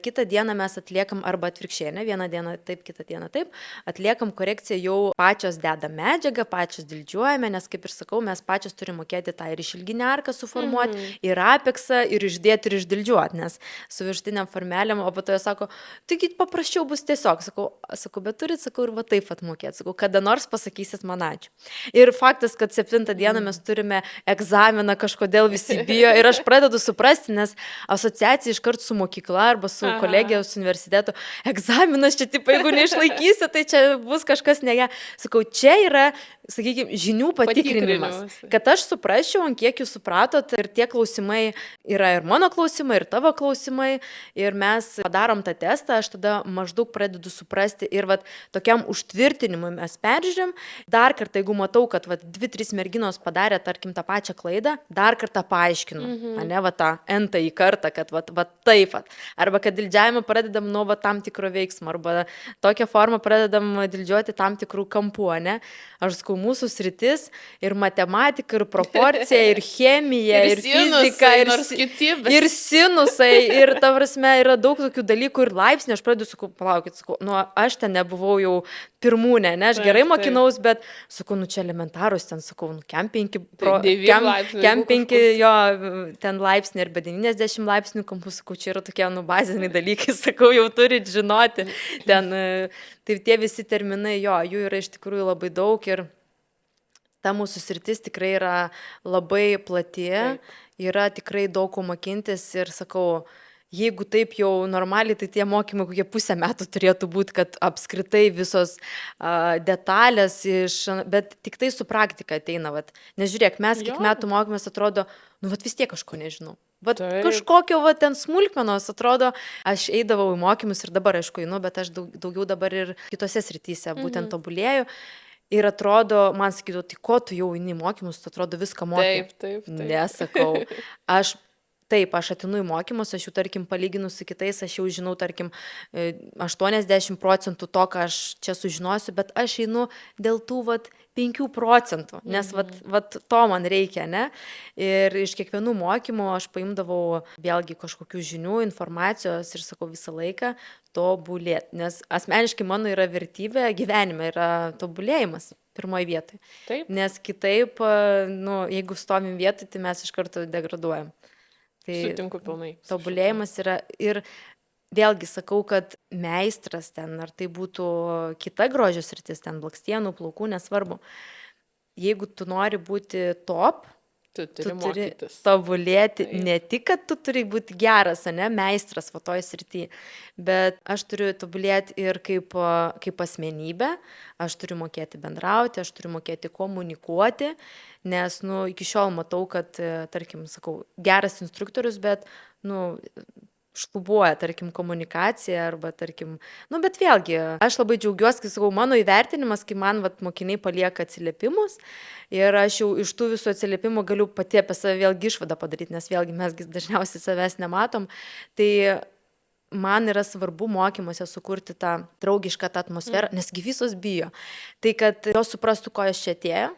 kitą dieną mes atliekam arba atvirkščiai, ne, vieną dieną taip, kitą dieną taip, atliekam korekciją jau pačios deda medžiagą, pačios dildžiuojame, nes kaip ir sakau, mes pačios turime mokėti tą ir išilginę arką suformuoti, ir apeksą, ir išdėti, ir išdildžiuoti, nes su viršutiniam formeliam, o po to jie sako, taigi paprasčiau bus tiesiog, sakau, bet turit, sakau, ir va taip atmokėti, sakau, kada nors pasakysit man ačiū. Ir faktas, kad 7 dieną mes turime egzaminą, kažkodėl visi bijo ir aš pradedu suprasti, nes asociacija iškart su mokykla arba su kolegija, su universitetu, egzaminas čia, tipo, jeigu neišlaikysi, tai čia bus kažkas nege. Sakau, čia yra, sakykime, žinių patikrinimas, kad aš suprasčiau, ant kiek jūs supratot ir tie klausimai yra ir mano klausimai, ir tavo klausimai ir mes padarom tą testą, aš tada maždaug pradedu suprasti ir vat, tokiam užtvirtinimui mes peržiūrim. Dar kartą, jeigu matau, kad 2-3 merginos padarė, tarkim, tą pačią klaidą, dar kartą paaiškinu, ne, va tą entąjį kartą, kad va taip, arba kad dildžiavimą pradedam nuo tam tikro veiksmo, arba tokią formą pradedam dildžiuoti tam tikrų kampų, ne. Aš sakau, sakau, mūsų sritis ir matematika, ir proporcija, ir chemija, ir sinusai, fizika, nors kiti, bet... ir sinusai, ir ta prasme yra daug tokių dalykų ir laipsnių, aš pradedu, sakau, palaukit, sakau, nu, aš ten nebuvau jau pirmūnė, ne, aš gerai mokinaus, bet, sakau, nu, čia elementarus, ten, sakau, nu, kem 5, jo, ten laipsnį arba 90 laipsnių kampų, sakau, čia yra tokie, nu, baziniai dalykai, sakau, jau turit žinoti, ten, tai tie visi terminai, jo, jų yra iš tikrųjų labai daug ir ta mūsų sritis tikrai yra labai plati, yra tikrai daug ko mokintis ir sakau, jeigu taip jau normaliai, tai tie mokymai kokie pusę metų turėtų būti, kad apskritai visos detalės, bet tik tai su praktika ateina. Vat. Nes žiūrėk, mes kiek metų mokymės atrodo, nu vat vis tiek kažko nežinau. Vat kažkokio vat ten smulkmenos atrodo, aš eidavau į mokymus ir dabar aišku einu, bet aš daugiau dabar ir kitose srityse būtent tobulėju. Ir atrodo, man sakytų, tai ko tu jau eini į mokymus, tu atrodo viską mokai. Taip. Nesakau. Aš atinu į mokymus, aš jau, tarkim, palyginus su kitais, aš jau žinau, tarkim, 80% to, ką aš čia sužinosiu, bet aš einu dėl tų, 5%, nes, to man reikia, ne? Ir iš kiekvienų mokymų aš paimdavau vėlgi kažkokių žinių, informacijos ir sakau visą laiką tobulėti, nes asmeniškai mano yra vertybė, gyvenime yra tobulėjimas pirmoje vietoje. Taip. Nes kitaip, nu, jeigu stovim vietoj, tai mes iš karto degraduojam. Tai sutinku pilnai. Tobulėjimas yra ir vėlgi sakau, kad meistras ten, ar tai būtų kita grožio sritis, ten blakstienų, plaukų, nesvarbu. Jeigu tu nori būti top, tu turi tobulėti, ne tik, kad tu turi būti geras, ne, meistras toj srityje, bet aš turiu tobulėti ir kaip asmenybė, aš turiu mokėti bendrauti, aš turiu mokėti komunikuoti, nes, nu, iki šiol matau, kad, tarkim, sakau, geras instruktorius, bet, nu, šlubuoja, tarkim, komunikacija arba, tarkim, nu, bet vėlgi, aš labai džiaugiuosi, kai sakau, mano įvertinimas, kai man, mokiniai palieka atsiliepimus ir aš jau iš tų visų atsiliepimų galiu pati apie save vėlgi išvadą padaryti, nes vėlgi mes dažniausiai savęs nematom, tai man yra svarbu mokymuose sukurti tą draugišką tą atmosferą, nesgi visos bijo, tai kad jos suprastų, ko aš čia atėjo.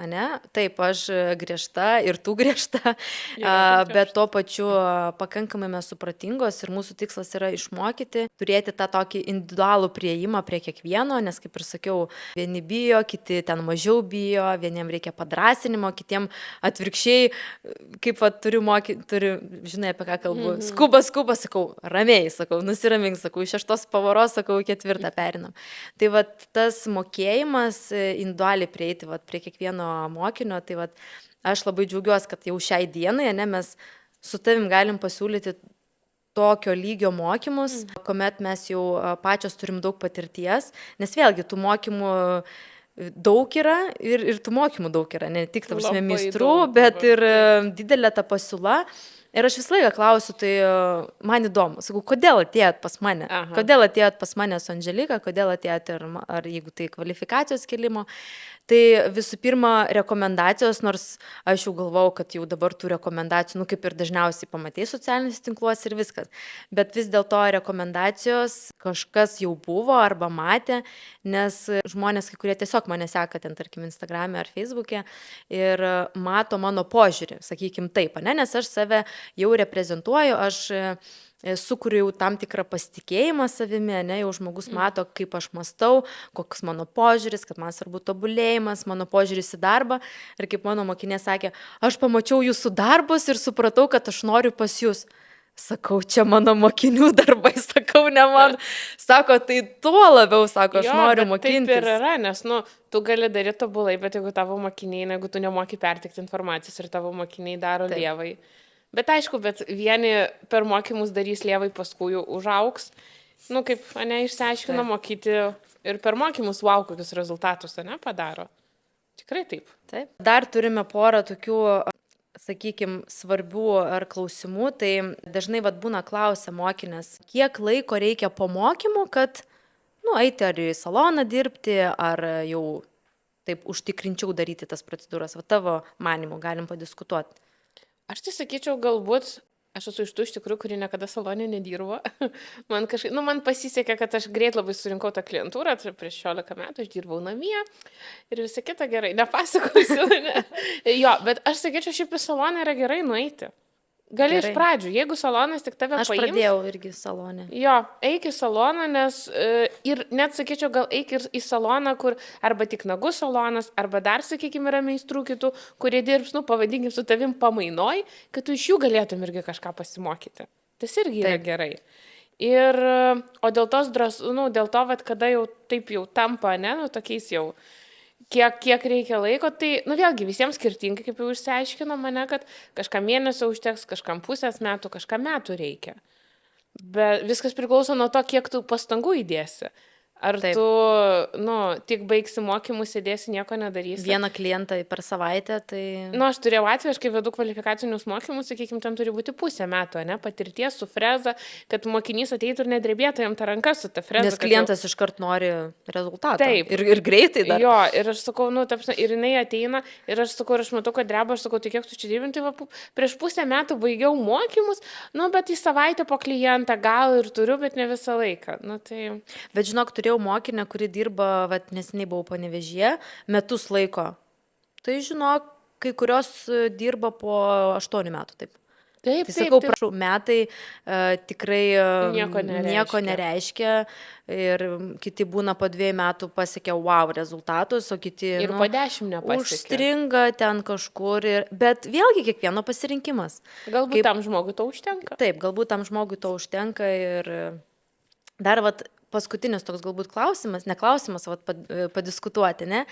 Ne? Taip, aš griežta ir tu griežta, bet tuo pačiu pakankamai mes supratingos ir mūsų tikslas yra išmokyti, turėti tą tokį individualų prieimą prie kiekvieno, nes kaip ir sakiau, vieni bijo, kiti ten mažiau bijo, vieniem reikia padrasinimo, kitiem atvirkščiai, kaip turiu, žinai apie ką kalbu, skuba, sakau, ramiai, sakau, nusiramink, sakau, iš 6 pavaros, sakau, 4 perinam. Tai tas mokėjimas individualiai prieiti prie kiekvieno mokinio, tai aš labai džiaugiuosi, kad jau šiai dienai, ne, mes su tavim galim pasiūlyti tokio lygio mokymus, kuomet mes jau pačios turim daug patirties, nes vėlgi tų mokymų daug yra ir tų mokymų daug yra, ne tik, ta prasme, meistrų, bet ir didelė ta pasiūla. Ir aš visą laiką klausiu, tai man įdomu, sakau, kodėl atėjot pas mane? Kodėl atėjot pas mane su Andželika, kodėl atėjot ar jeigu tai kvalifikacijos kelimo. Tai visų pirma, rekomendacijos, nors aš jau galvau, kad jau dabar tų rekomendacijų, nu kaip ir dažniausiai pamatai socialiniuose tinkluose ir viskas. Bet vis dėlto rekomendacijos kažkas jau buvo arba matė, nes žmonės, kai kurie tiesiog mane seka ten, tarkim, Instagram'e ar Facebook'e ir mato mano požiūrį, sakykim taip, ne? Nes aš save jau reprezentuoju, aš sukuriu jau tam tikrą pasitikėjimą savimi, ne, jau žmogus mato, kaip aš mąstau, koks mano požiūris, kad man svarbu tobulėjimas, mano požiūris į darbą. Ir kaip mano mokinė sakė, aš pamačiau jūsų darbus ir supratau, kad aš noriu pas jūs. Sakau, čia mano mokinių darbai, sakau, ne man. Sako, tai tuo labiau, sako, aš noriu mokintis. Taip ir yra, nes, nu, tu gali daryti tobulai, bet jeigu tavo mokiniai, jeigu tu nemoki pertikti informacijos ir tavo mokiniai daro lievai. Bet aišku, bet vieni per mokymus darys lievai, paskui užauks. Nu, kaip, išsiaiškina mokyti ir per mokymus, wow, kokius rezultatus, padaro. Tikrai taip. Taip. Dar turime porą tokių, sakykime, svarbių ar klausimų. Tai dažnai būna klausia mokinės, kiek laiko reikia po mokymų, kad, eiti ar į saloną dirbti, ar jau taip užtikrinčiau daryti tas procedūras. Tavo manimu galim padiskutuoti. Aš tai sakyčiau, galbūt Aš esu iš tų iš tikrųjų, kuri niekada salone nedirbo. Man kažkaip, man pasisekė, kad aš greit labai surinkau tą klientūrą, tai prieš 16 metų aš dirbau namie ir visą kitą gerai, nepasakosiu. Ne? Jo, bet aš sakyčiau, šiaip į saloną yra gerai nueiti. Gali iš pradžių, jeigu salonas tik tave Aš paims. pradėjau irgi salonę. Jo, eik į saloną, nes ir net sakyčiau, gal eik ir į saloną, kur arba tik nagų salonas, arba dar, sakykime, yra meistrų kitų, kurie dirbs, pavadinkim, su tavim pamainoj, kad tu iš jų galėtum irgi kažką pasimokyti. Tas irgi yra gerai. Ir, o dėl tos dėl to, kada jau taip jau tampa, tokiais jau, kiek reikia laiko, tai, vėlgi, visiems skirtingai, kaip jau išsiaiškino mane, kad kažkam mėnesio užteks, kažkam pusės metų, kažkam metų reikia. Bet viskas priklauso nuo to, kiek tu pastangų įdėsi. Ar tu, tik baigsi mokymus, sėdėsi, nieko nedarysi. Vieną klientą per savaitę, tai... Aš turėjau atvejį, aš kai vedu kvalifikacinius mokymus, sakykime, tam turi būti pusę metų, patirties su freza, kad mokinys ateitų ir nedrebėtų jam tą ranką su ta freza. Nes klientas iškart nori rezultatą. Taip. Ir greitai dar. Jo, ir aš sakau, ir jinai ateina, ir aš sakau, ir aš matau, kad dreba, aš sakau, tai kiek tu čia dirbim, tai prieš pusę metų baigiau mokymus, bet į savaitę po klientą gal ir turiu, bet ne visą laiką. Bet žinok, turėjau mokinę, kuri dirba, neseniai buvau Panevėžyje, metus laiko. Tai žinok, kai kurios dirba po 8 metų, taip. Taip, tai sakau, prašau, metai tikrai nieko nereiškia ir kiti būna po 2 metų pasiekia wow rezultatus, o kiti ir po 10 nepasiekia. Užstringa ten kažkur, bet vėlgi kiekvieno pasirinkimas. Galbūt tam žmogui to užtenka. Taip, galbūt tam žmogui to užtenka ir dar paskutinis toks galbūt klausimas, ne klausimas, padiskutuoti, ne?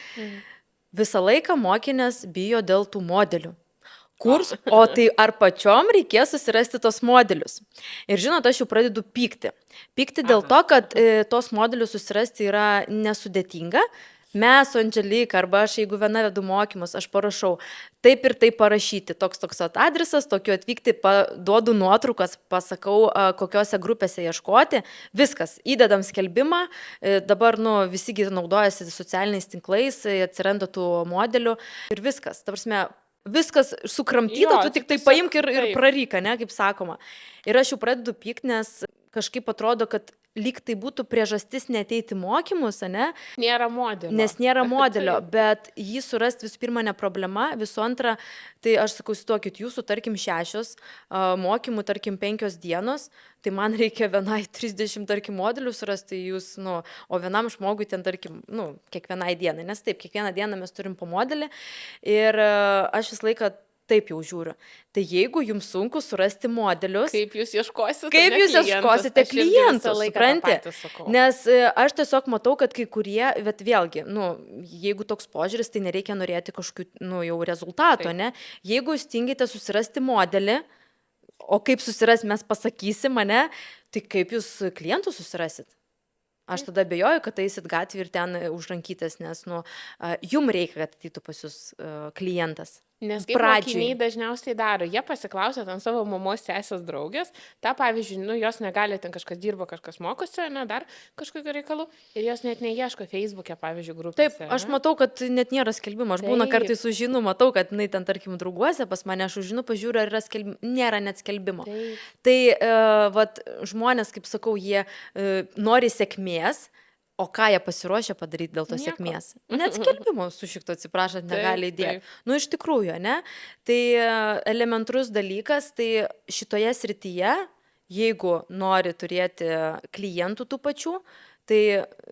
Visą laiką mokinės bijo dėl tų modelių. O tai ar pačiom reikės susirasti tos modelius? Ir žinot, aš jau pradedu pykti. Pykti dėl to, kad tos modelius susirasti yra nesudėtinga. Mes su Andželika, arba aš, jeigu viena vedu mokymus, aš parašau taip ir taip parašyti, toks adresas, tokiu atvykti, duodu nuotraukas, pasakau, kokiose grupėse ieškoti, viskas, įdedam skelbimą, dabar visi naudojasi socialiniais tinklais, atsiranda tų modelių ir viskas, ta prasme, viskas sukramtyta, tu tik tai paimk ir praryk, kaip sakoma. Ir aš jau pradedu pykti, nes kažkaip atrodo, kad lyg tai būtų priežastis neateiti mokymus, ne? Nėra modelio. Nes nėra modelio, bet jį surasti visų pirma ne problema, visų antra, tai aš sakau, įsivaizduokit, jūsų, tarkim, 6 mokymų, tarkim, 5 dienos, tai man reikia vienai 30, tarkim, modelių surasti jūs, o vienam žmogui ten, tarkim, kiekvienai dienai, nes taip, kiekvieną dieną mes turim po modelį ir aš visą laiką taip jau žiūriu. Tai jeigu jums sunku surasti modelius... Kaip jūs ieškosite? Kaip jūs ieškosite klientų, supranti? Nes aš tiesiog matau, kad kai kurie, bet vėlgi, jeigu toks požiūris, tai nereikia norėti kažkokių, jau rezultato, ne? Jeigu jūs tingite susirasti modelį, o kaip susiras mes pasakysim, ne? Tai kaip jūs klientų susirasit? Aš tada abejoju, kad eisit gatvį ir ten užrankytas, nes jum reikia, kad ateitų pas jūs klientas. Nes kaip mokiniai dažniausiai daro, jie pasiklausia ten savo mamos sesės draugės, ta pavyzdžiui, jos negali, ten kažkas dirba, kažkas mokosi, dar kažkokiu reikalu, ir jos net neieško Facebook'e, pavyzdžiui, grupėse. Taip, aš matau, kad net nėra skelbimo, aš būna kartais sužinu, matau, kad ten, tarkim, drauguose pas mane, aš užžinu, pažiūriu, ar yra skelbimo, nėra net skelbimo. Tai, žmonės, kaip sakau, jie nori sėkmės, o ką jie pasiruošę padaryti dėl tos sėkmės? Net skelbimo su šikto atsiprašant negali įdėti. Iš tikrųjų, ne? Tai elementarus dalykas, tai šitoje srityje, jeigu nori turėti klientų tų pačių, tai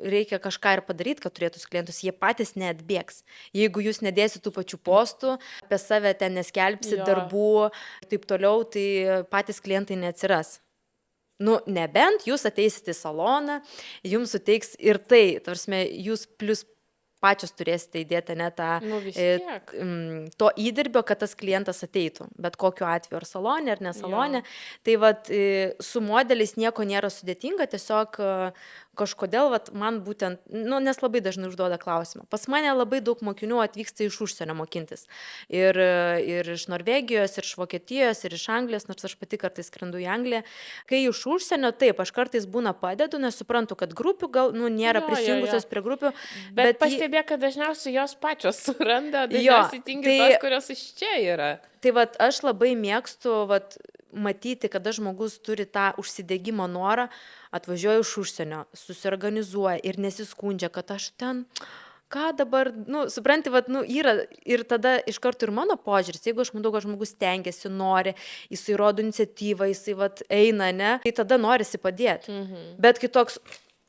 reikia kažką ir padaryti, kad turėtų klientus, jie patys neatbėgs. Jeigu jūs nedėsit tų pačių postų, apie save ten neskelbsit darbų, taip toliau, tai patys klientai neatsiras. Nebent jūs ateisit į saloną, jums suteiks ir tai, tarsi jūs plus pačios turėsite įdėti to įdirbio, kad tas klientas ateitų, bet kokiu atveju, ar salonė, ar nesalonė. Tai su modeliais nieko nėra sudėtinga, tiesiog kažkodėl man būtent, nes labai dažnai užduoda klausimą. Pas mane labai daug mokinių atvyksta iš užsienio mokintis. Ir iš Norvegijos, ir iš Vokietijos, ir iš Anglijos, nors aš pati kartais skrendu į Angliją. Kai iš užsienio, taip, aš kartais būna padedu, nes suprantu, kad grupių gal nėra prisijungusios prie grupių. Bet pastebėk, kad dažniausiai jos pačios suranda, dažniausiai tingi tos, kurios iš čia yra. Tai aš labai mėgstu matyti, kada žmogus turi tą užsidegimo norą, atvažiuoja iš užsienio, susiorganizuoja ir nesiskundžia, kad aš ten, ką dabar, supranti, yra ir tada iš karto ir mano požiūris, jeigu aš matau, kad žmogus tengiasi, nori, jisai rodo iniciatyvą, jisai eina, ne, tai tada norisi padėti. Bet kitoks,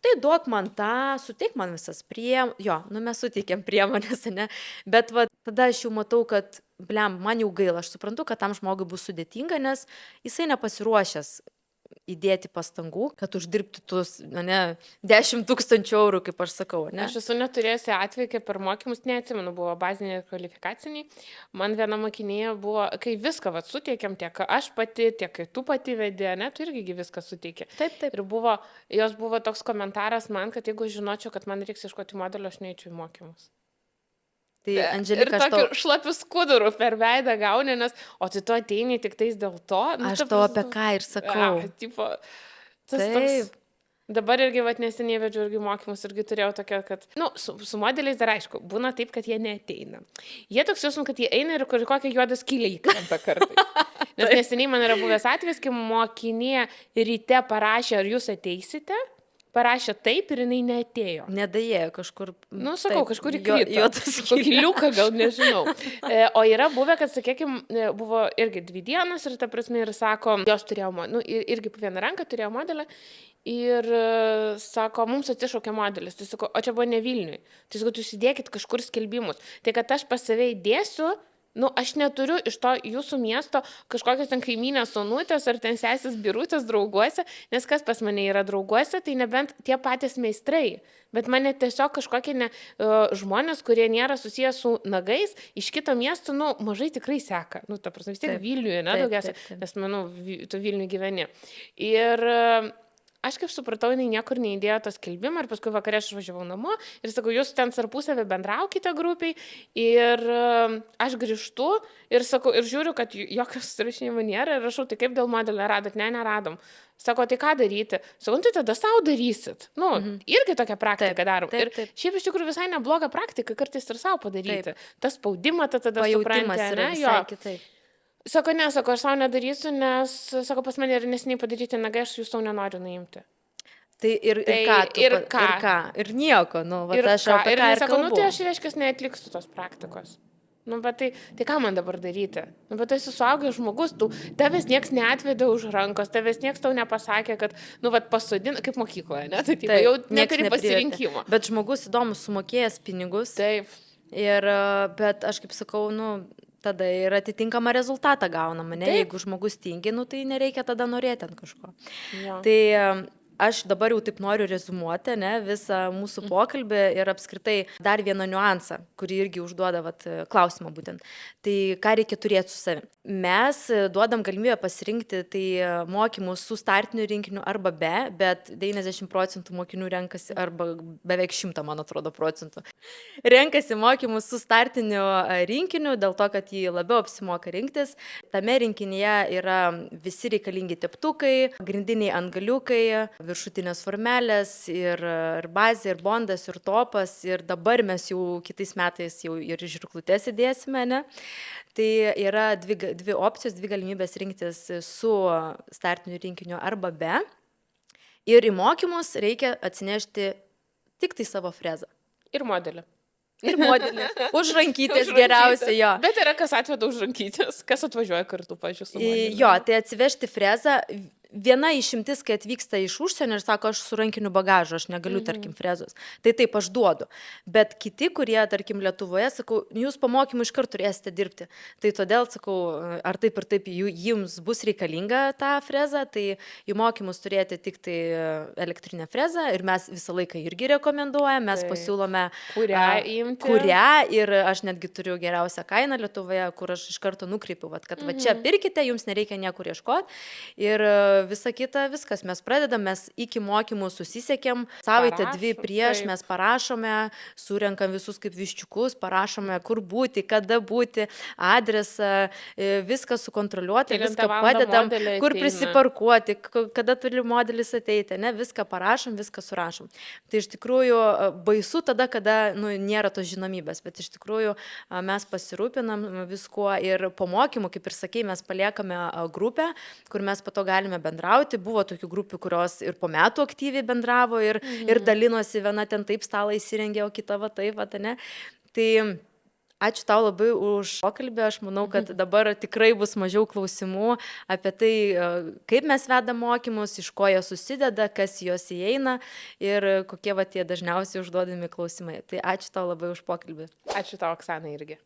tai duok man tą, suteik man visas mes suteikėm priemonės, ne, bet tada aš jau matau, kad, man jau gaila, aš suprantu, kad tam žmogui bus sudėtinga, nes jisai nepasiruošęs įdėti pastangų, kad uždirbti tuos, 10 000 eurų, kaip aš sakau, ne? Aš esu neturėjusi atveju, kai per mokymus, neatsimenu, buvo baziniai ir kvalifikaciniai. Man viena mokinėje buvo, kai viską suteikėm, tiek aš pati, tiek kai tu pati vedė, ne, tu irgi viską suteikė. Taip. Ir jos buvo toks komentaras man, kad jeigu žinočiau, kad man reiks iškoti modelio, aš neįčiau į mokymus. Tai, Andželika, ir tokiu šlapiu skuduru per veidą gauni, nes, o tai tu ateini tik tais dėl to. Aš tau apie ką ir sakau. Taip. Dabar irgi neseniai vedžiau irgi mokymus, irgi turėjau tokia, kad, su modeliais dar aišku, būna taip, kad jie neateina. Jie toks jausmas, kad jie eina ir kokią juodą skylę įkrenta kartais. Nes neseniai man yra buvęs atvejis, kai mokinė ryte parašė, ar jūs ateisite? Parašė taip ir jinai neatėjo. Nedaėjo kažkur. Sakau, kažkur įkrito. Kokį liuką gal nežinau. O yra buvę, kad, sakėkim, buvo irgi 2 dienas ir ta prasme ir sako, jos turėjo, irgi vieną ranką turėjo modelį ir sako, mums atsišaukė modelis. Tai sako, o čia buvo ne Vilniui. Tai sako, jūs įdėkit kažkur skelbimus. Tai kad aš pas save įdėsiu, aš neturiu iš to jūsų miesto kažkokios ten kaimynės sonutės ar ten sesės birutės drauguose, nes kas pas mane yra drauguose, tai nebent tie patys meistrai. Bet mane tiesiog kažkokie žmonės, kurie nėra susijęs su nagais, iš kito miesto, mažai tikrai seka. Ta prasme, vis tiek Vilniuje, daugiausia, nes, tu Vilniuje gyveni. Ir aš kaip supratau, jinai niekur neįdėjo to skelbimą ir paskui vakarė aš važiavau namo ir sakau, jūs ten tarpusavį bendraukite grupiai ir aš grįžtu ir sakau, ir žiūriu, kad jokios surašinimo nėra ir rašau, tai kaip dėl modelio radot? Ne, neradom. Sako, tai ką daryti? Sakau, tai tada savo darysit. Irgi tokią praktiką darom. Ir šiaip iš tikrųjų visai nebloga praktika, kartais ir savo padaryti. Tas spaudimą tada supranti, ne? Jo. Kitaip. Sako, ne, aš savo nedarysiu, nes, sako, pas mane ir nesiniai padaryti nagai, aš jūs tau nenoriu nuimti. Tai ir ką? Ir nieko, aš apie ką ir kalbu. Tai aš reiškia, neatliksiu tos praktikos. Tai ką man dabar daryti? Bet esi suaugęs žmogus, tavęs nieks neatvedė už rankos, tavęs nieks tau nepasakė, kad, pasodina, kaip mokykloje, ne? Tai jau neturi pasirinkimo. Bet žmogus įdomus sumokėjęs pinigus. Taip. Bet aš kaip sakau, tada ir atitinkamą rezultatą gaunama, ne? Jeigu žmogus tingi, tai nereikia tada norėti ant kažko. Jo. Tai aš dabar jau taip noriu rezumuoti, visą mūsų pokalbį ir apskritai dar vieną niuansą, kurį irgi užduoda klausimą būtent. Tai ką reikia turėti su savimi. Mes duodam galimybę pasirinkti mokymus su startiniu rinkiniu arba be, bet 90% mokinių renkasi, arba beveik 100, man atrodo, procentų. Renkasi mokymus su startiniu rinkiniu, dėl to, kad jį labiau apsimoka rinktis. Tame rinkinyje yra visi reikalingi teptukai, grindiniai antgaliukai, viršutinės formelės ir bazė, ir bondas, ir topas. Ir dabar mes jau kitais metais jau ir žirklutes įdėsime, ne? Tai yra dvi opcijos, 2 galimybės rinktis su startiniu rinkiniu arba be. Ir į mokymus reikia atsinešti tik tai savo frezą. Ir modelį. Už rankytės geriausia, jo. Bet yra kas atveda už rankytės, kas atvažiuoja kartu, pažiūrėjau, su modeliu. Jo, tai atsivežti frezą. Viena išimtis, kai atvyksta iš užsienio ir sako, aš su rankiniu bagažu, aš negaliu, tarkim, frezos. Tai taip, aš duodu. Bet kiti, kurie, tarkim, Lietuvoje, sakau, jūs po mokymų iškart turėsite dirbti. Tai todėl, sakau, ar taip ir taip jums bus reikalinga ta freza, tai jų mokymus turėti tik tai elektrinę frezą ir mes visą laiką irgi rekomenduojame, mes pasiūlome kurią imti. Ir aš netgi turiu geriausią kainą Lietuvoje, kur aš iš karto nukreipiu, kad čia pirkite, jums nereikia niekur ieškoti. Ir visa kita, viskas, mes pradedam, mes iki mokymų susisiekėm, savaitę dvi prieš mes parašome, surenkam visus kaip viščiukus, parašome, kur būti, kada būti, adresą, viską sukontroliuoti, viską padedam, kur prisiparkuoti, kada turi modelis ateiti, ne, viską parašom, viską surašom. Tai iš tikrųjų baisu tada, kada nėra tos žinomybės, bet iš tikrųjų mes pasirūpinam viskuo ir po mokymų, kaip ir sakei, mes paliekame grupę, kur mes po to galime bendrauti. Buvo tokių grupių, kurios ir po metų aktyviai bendravo ir dalinosi, viena ten taip stalą įsirengė, o kita va taip, va, ne. Tai ačiū tau labai už pokalbį, aš manau, kad dabar tikrai bus mažiau klausimų apie tai, kaip mes vedam mokymus, iš ko jie susideda, kas juos įeina ir kokie va tie dažniausiai užduodami klausimai. Tai ačiū tau labai už pokalbį. Ačiū tau, Oksana, irgi.